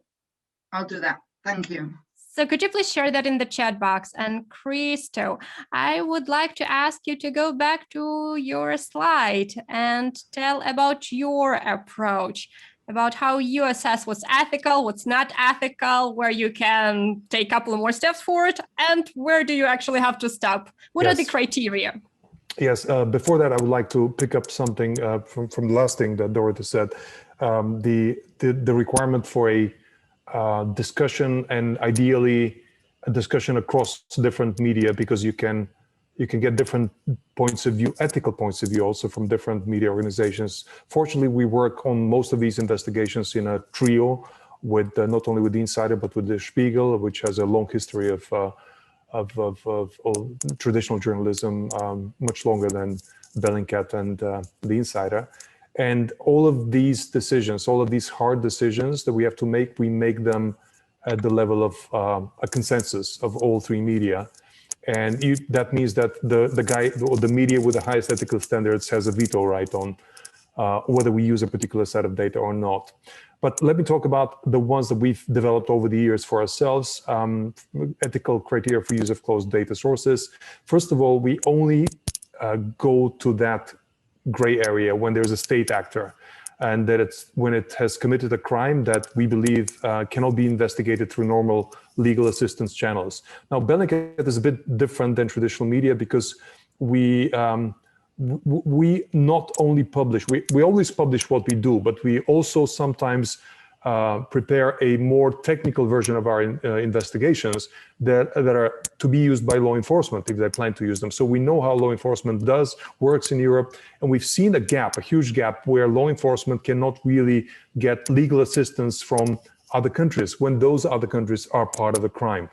C: I'll do that. Thank you.
A: So could you please share that in the chat box? And Christo, I would like to ask you to go back to your slide and tell about your approach, about how you assess what's ethical, what's not ethical, where you can take a couple more steps forward, and where do you actually have to stop? What are the criteria?
B: Yes, before that, I would like to pick up something from the last thing that Dorothy said. The requirement for a discussion, and ideally a discussion across different media, because you can get different points of view, ethical points of view also from different media organizations. Fortunately, we work on most of these investigations in a trio with not only with the Insider, but with the Spiegel, which has a long history of traditional journalism, much longer than Bellingcat and The Insider. And all of these decisions, all of these hard decisions that we have to make, we make them at the level of a consensus of all three media. And that means that the guy or the media with the highest ethical standards has a veto right on whether we use a particular set of data or not. But let me talk about the ones that we've developed over the years for ourselves, ethical criteria for use of closed data sources. First of all, we only go to that gray area when there's a state actor, and that it's when it has committed a crime that we believe cannot be investigated through normal legal assistance channels. Now, Bellingcat is a bit different than traditional media because we not only publish, we always publish what we do, but we also sometimes prepare a more technical version of our investigations that are to be used by law enforcement if they plan to use them. So we know how law enforcement works in Europe, and we've seen a gap, a huge gap, where law enforcement cannot really get legal assistance from other countries when those other countries are part of the crime.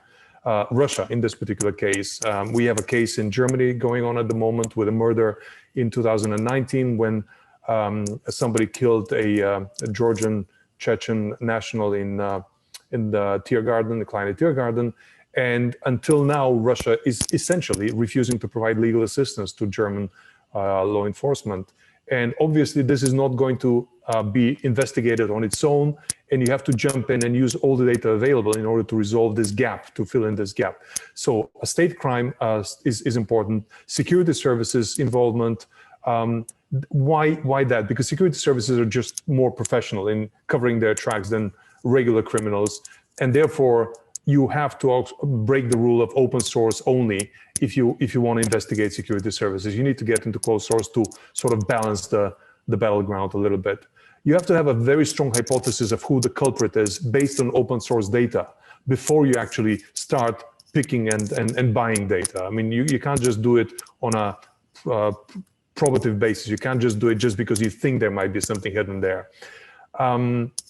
B: Russia, in this particular case. We have a case in Germany going on at the moment with a murder in 2019 when somebody killed a Georgian Chechen national in the Tiergarten, the Kleine Tiergarten. And until now, Russia is essentially refusing to provide legal assistance to German law enforcement. And obviously, this is not going to be investigated on its own, and you have to jump in and use all the data available in order to resolve this gap, to fill in this gap. So a state crime is important. Security services involvement. Why that? Because security services are just more professional in covering their tracks than regular criminals, and therefore you have to break the rule of open source only if you want to investigate security services. You need to get into closed source to sort of balance the battleground a little bit. You have to have a very strong hypothesis of who the culprit is based on open source data before you actually start picking and buying data. I mean, you can't just do it on a probative basis. You can't just do it just because you think there might be something hidden there.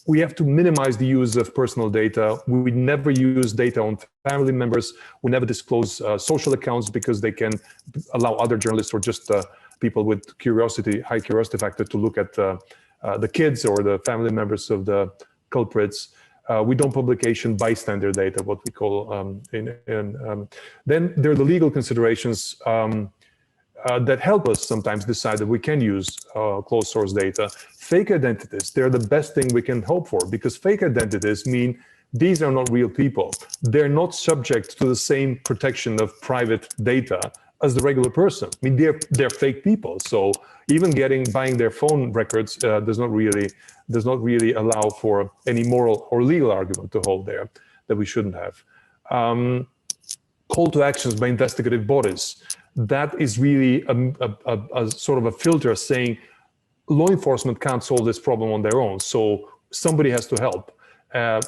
B: We have to minimize the use of personal data. We never use data on family members. We never disclose social accounts because they can allow other journalists or just people with high curiosity factor to look at the kids or the family members of the culprits. We don't publication bystander data, what we call. Then there are the legal considerations that help us sometimes decide that we can use closed source data. Fake identities, they're the best thing we can hope for, because fake identities mean these are not real people. They're not subject to the same protection of private data as the regular person. I mean, they're fake people. So even buying their phone records does not really allow for any moral or legal argument to hold there that we shouldn't have. Call to actions by investigative bodies. That is really a sort of a filter saying law enforcement can't solve this problem on their own, so somebody has to help.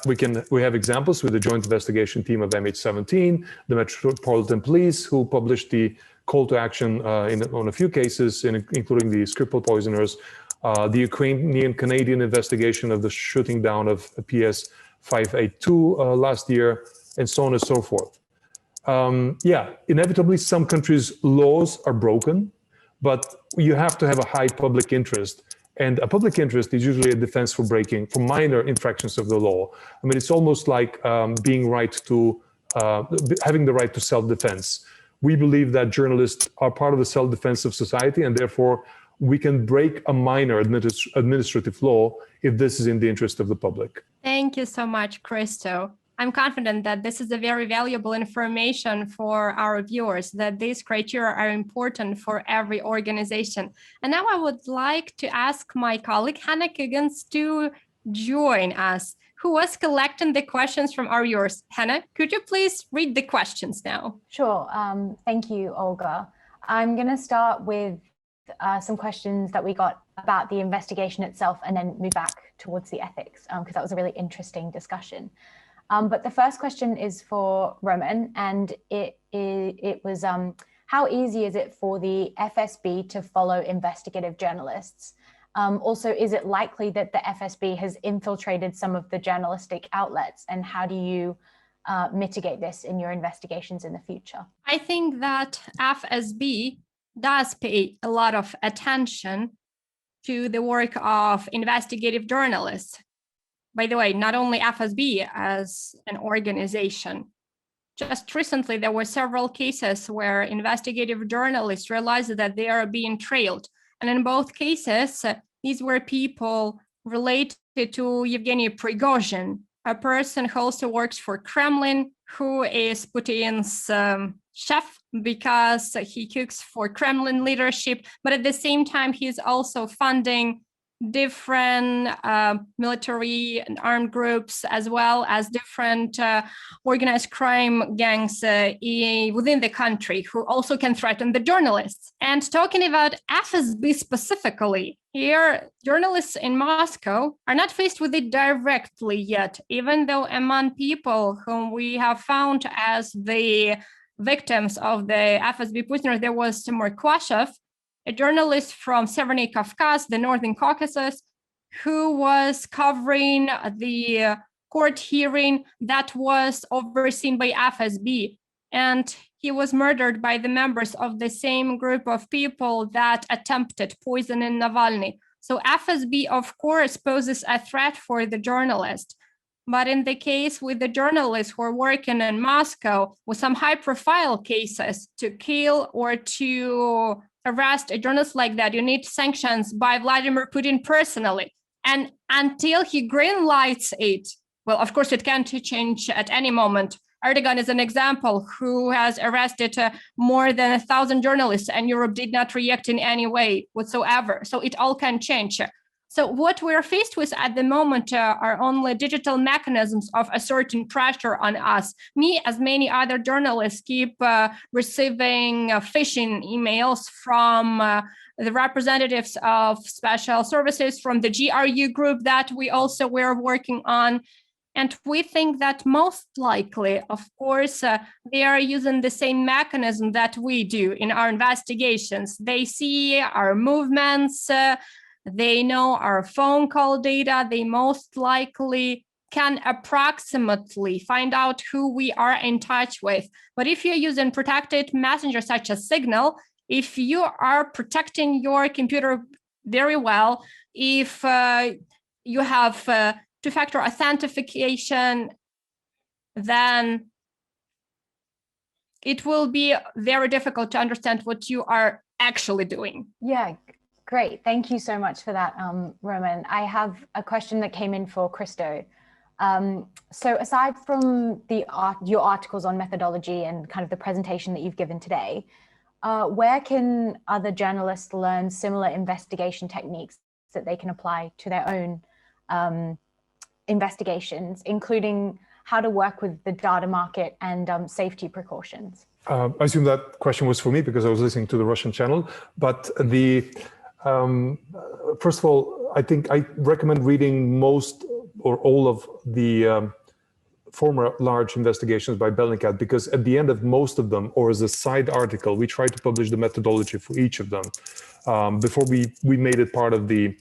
B: We have examples with the joint investigation team of MH17, the Metropolitan Police, who published the call to action on a few cases, including the Skripal poisoners, the Ukrainian-Canadian investigation of the shooting down of PS 582 last year, and so on and so forth. Inevitably, some countries' laws are broken, but you have to have a high public interest. And a public interest is usually a defense for minor infractions of the law. I mean, it's almost like having the right to self-defense. We believe that journalists are part of the self-defense of society, and therefore we can break a minor administrative law if this is in the interest of the public.
A: Thank you so much, Christo. I'm confident that this is a very valuable information for our viewers, that these criteria are important for every organization. And now I would like to ask my colleague, Hannah Coogans, to join us, who was collecting the questions from our viewers. Hannah, could you please read the questions now?
D: Sure. Thank you, Olga. I'm going to start with some questions that we got about the investigation itself and then move back towards the ethics, because that was a really interesting discussion. But the first question is for Roman, and it was, how easy is it for the FSB to follow investigative journalists? Also, is it likely that the FSB has infiltrated some of the journalistic outlets, and how do you mitigate this in your investigations in the future?
A: I think that FSB does pay a lot of attention to the work of investigative journalists. By the way, not only FSB as an organization. Just recently, there were several cases where investigative journalists realized that they are being trailed. And in both cases, these were people related to Yevgeny Prigozhin, a person who also works for Kremlin, who is Putin's chef because he cooks for Kremlin leadership. But at the same time, he's also funding different military and armed groups, as well as different organized crime gangs within the country who also can threaten the journalists. And talking about FSB specifically, here, journalists in Moscow are not faced with it directly yet, even though among people whom we have found as the victims of the FSB prisoners, there was Timur Kwashev, a journalist from Severny Kavkaz, the Northern Caucasus, who was covering the court hearing that was overseen by FSB. And he was murdered by the members of the same group of people that attempted poisoning Navalny. So FSB, of course, poses a threat for the journalist. But in the case with the journalists who are working in Moscow with some high-profile cases to kill or to arrest a journalist like that, you need sanctions by Vladimir Putin personally. And until he greenlights it, well, of course, it can change at any moment. Erdogan is an example who has arrested more than 1,000 journalists, and Europe did not react in any way whatsoever. So it all can change. So what we're faced with at the moment are only digital mechanisms of asserting pressure on us. Me, as many other journalists, keep receiving phishing emails from the representatives of special services from the GRU group that we also were working on. And we think that most likely, of course, they are using the same mechanism that we do in our investigations. They see our movements, they know our phone call data, they most likely can approximately find out who we are in touch with. But if you're using protected messengers such as Signal, if you are protecting your computer very well, if you have two-factor authentication, then it will be very difficult to understand what you are actually doing.
D: Yeah, great. Thank you so much for that, Roman. I have a question that came in for Christo. So aside from your articles on methodology and kind of the presentation that you've given today, where can other journalists learn similar investigation techniques that they can apply to their own investigations, including how to work with the data market and safety precautions?
B: I assume that question was for me because I was listening to the Russian channel. But first of all, I think I recommend reading most or all of the former large investigations by Bellingcat, because at the end of most of them, or as a side article, we try to publish the methodology for each of them. Before we made it part of the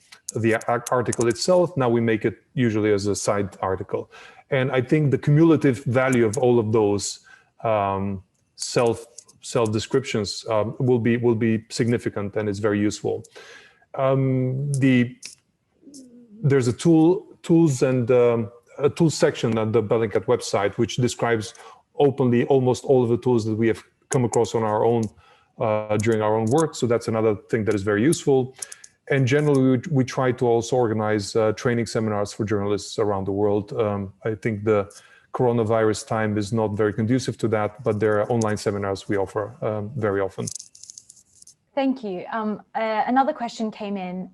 B: article itself, now we make it usually as a side article. And I think the cumulative value of all of those self descriptions will be significant, and it's very useful. There's a tools and a tools section at the Bellingcat website, which describes openly almost all of the tools that we have come across on our own during our own work. So that's another thing that is very useful. And generally, we try to also organize training seminars for journalists around the world. I think the coronavirus time is not very conducive to that, but there are online seminars we offer very often.
D: Thank you. Another question came in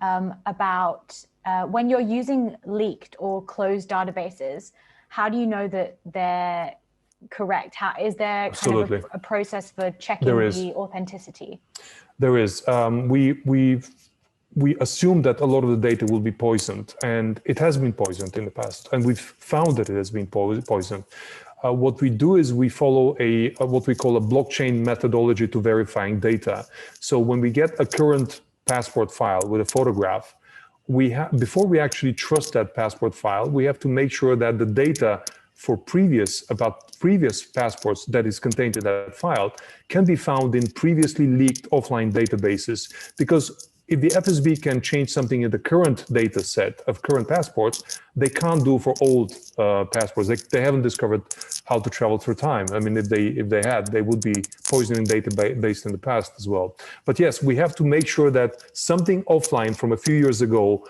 D: about when you're using leaked or closed databases, how do you know that they're correct? Is there kind of a process for checking the authenticity? There is.
B: We assume that a lot of the data will be poisoned, and it has been poisoned in the past, and we've found that it has been poisoned. What we do is we follow what we call a blockchain methodology to verifying data. So when we get a current passport file with a photograph, before we actually trust that passport file, we have to make sure that the data for about previous passports that is contained in that file can be found in previously leaked offline databases, because if the FSB can change something in the current data set of current passports, they can't do for old passports. They haven't discovered how to travel through time. I mean, if they had, they would be poisoning database in the past as well. But yes, we have to make sure that something offline from a few years ago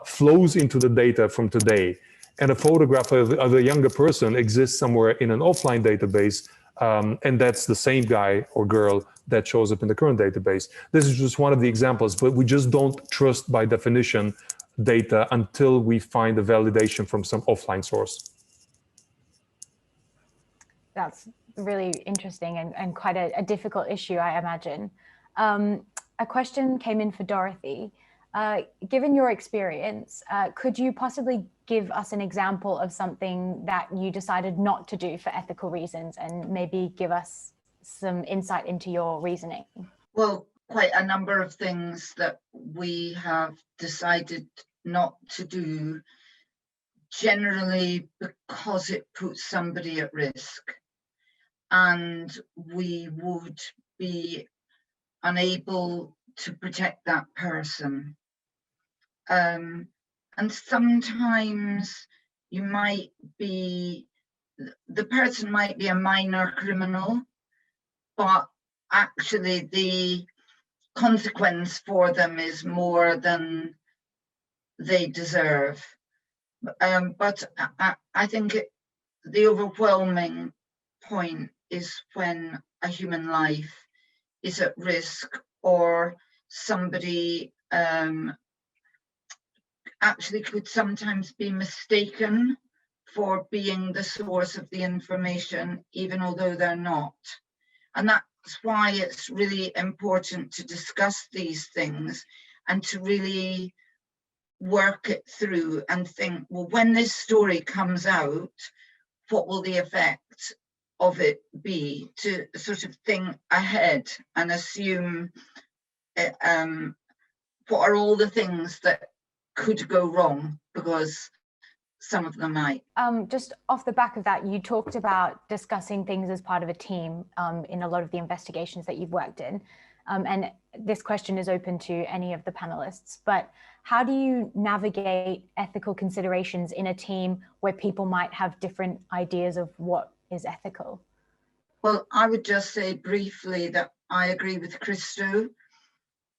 B: flows into the data from today. And a photograph of a younger person exists somewhere in an offline database, and that's the same guy or girl that shows up in the current database. This is just one of the examples, but we just don't trust by definition data until we find a validation from some offline source.
D: That's really interesting and quite a difficult issue, I imagine. A question came in for Dorothy. Given your experience, could you possibly give us an example of something that you decided not to do for ethical reasons, and maybe give us some insight into your reasoning?
C: Well, quite a number of things that we have decided not to do, generally because it puts somebody at risk and we would be unable to protect that person. And sometimes you might be, the person might be a minor criminal, but actually the consequence for them is more than they deserve. But I think the overwhelming point is when a human life is at risk, or somebody actually could sometimes be mistaken for being the source of the information, even although they're not. And that's why it's really important to discuss these things and to really work it through and think, well, when this story comes out, what will the effect of it be? To sort of think ahead and assume what are all the things that could go wrong, because some of them might.
D: Just off the back of that, you talked about discussing things as part of a team in a lot of the investigations that you've worked in. And this question is open to any of the panelists, but how do you navigate ethical considerations in a team where people might have different ideas of what is ethical?
C: Well, I would just say briefly that I agree with Christo,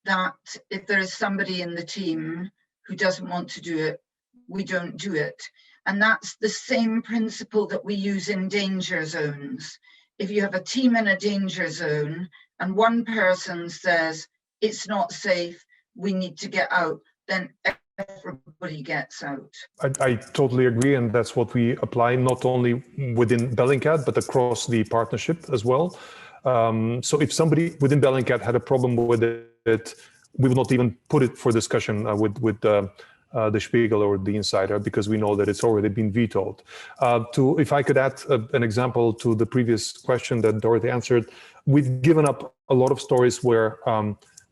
C: that if there is somebody in the team who doesn't want to do it, we don't do it. And that's the same principle that we use in danger zones. If you have a team in a danger zone and one person says, it's not safe, we need to get out, then everybody gets out.
B: I totally agree, and that's what we apply not only within Bellingcat, but across the partnership as well. So if somebody within Bellingcat had a problem with it, we would not even put it for discussion with the Spiegel or the Insider, because we know that it's already been vetoed. If I could add an example to the previous question that Dorothy answered, we've given up a lot of stories where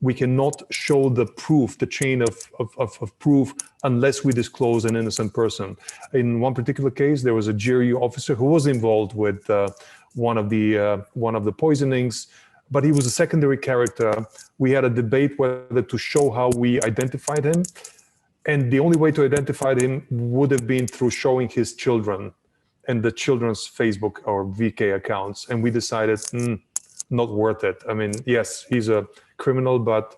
B: we cannot show the proof, the chain of proof, unless we disclose an innocent person. In one particular case, there was a GRU officer who was involved with one of the poisonings, but he was a secondary character. We had a debate whether to show how we identified him. And the only way to identify him would have been through showing his children and the children's Facebook or VK accounts. And we decided, not worth it. I mean, yes, he's a criminal, but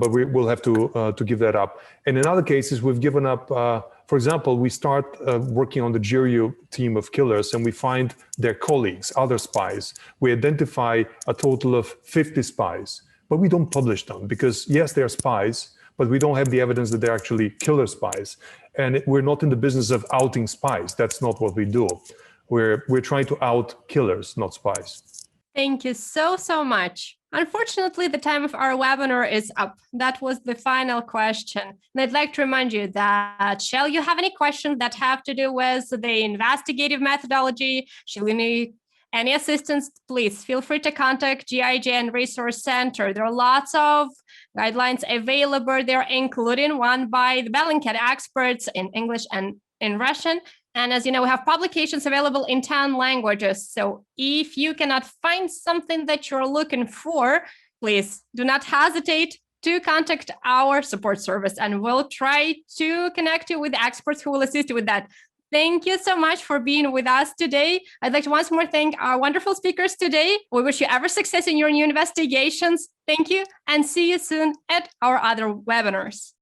B: we will have to give that up. And in other cases, we've given up, for example, we start working on the GRU team of killers, and we find their colleagues, other spies. We identify a total of 50 spies, but we don't publish them because, yes, they are spies, but we don't have the evidence that they're actually killer spies. And we're not in the business of outing spies. That's not what we do. We're trying to out killers, not spies.
A: Thank you so much. Unfortunately, the time of our webinar is up. That was the final question. And I'd like to remind you that, shall you have any questions that have to do with the investigative methodology, shall you need any assistance, please feel free to contact GIJN Resource Center. There are lots of guidelines available there, including one by the Bellingcat experts in English and in Russian. And as you know, we have publications available in 10 languages. So if you cannot find something that you're looking for, please do not hesitate to contact our support service, and we'll try to connect you with experts who will assist you with that. Thank you so much for being with us today. I'd like to once more thank our wonderful speakers today. We wish you every success in your new investigations. Thank you, and see you soon at our other webinars.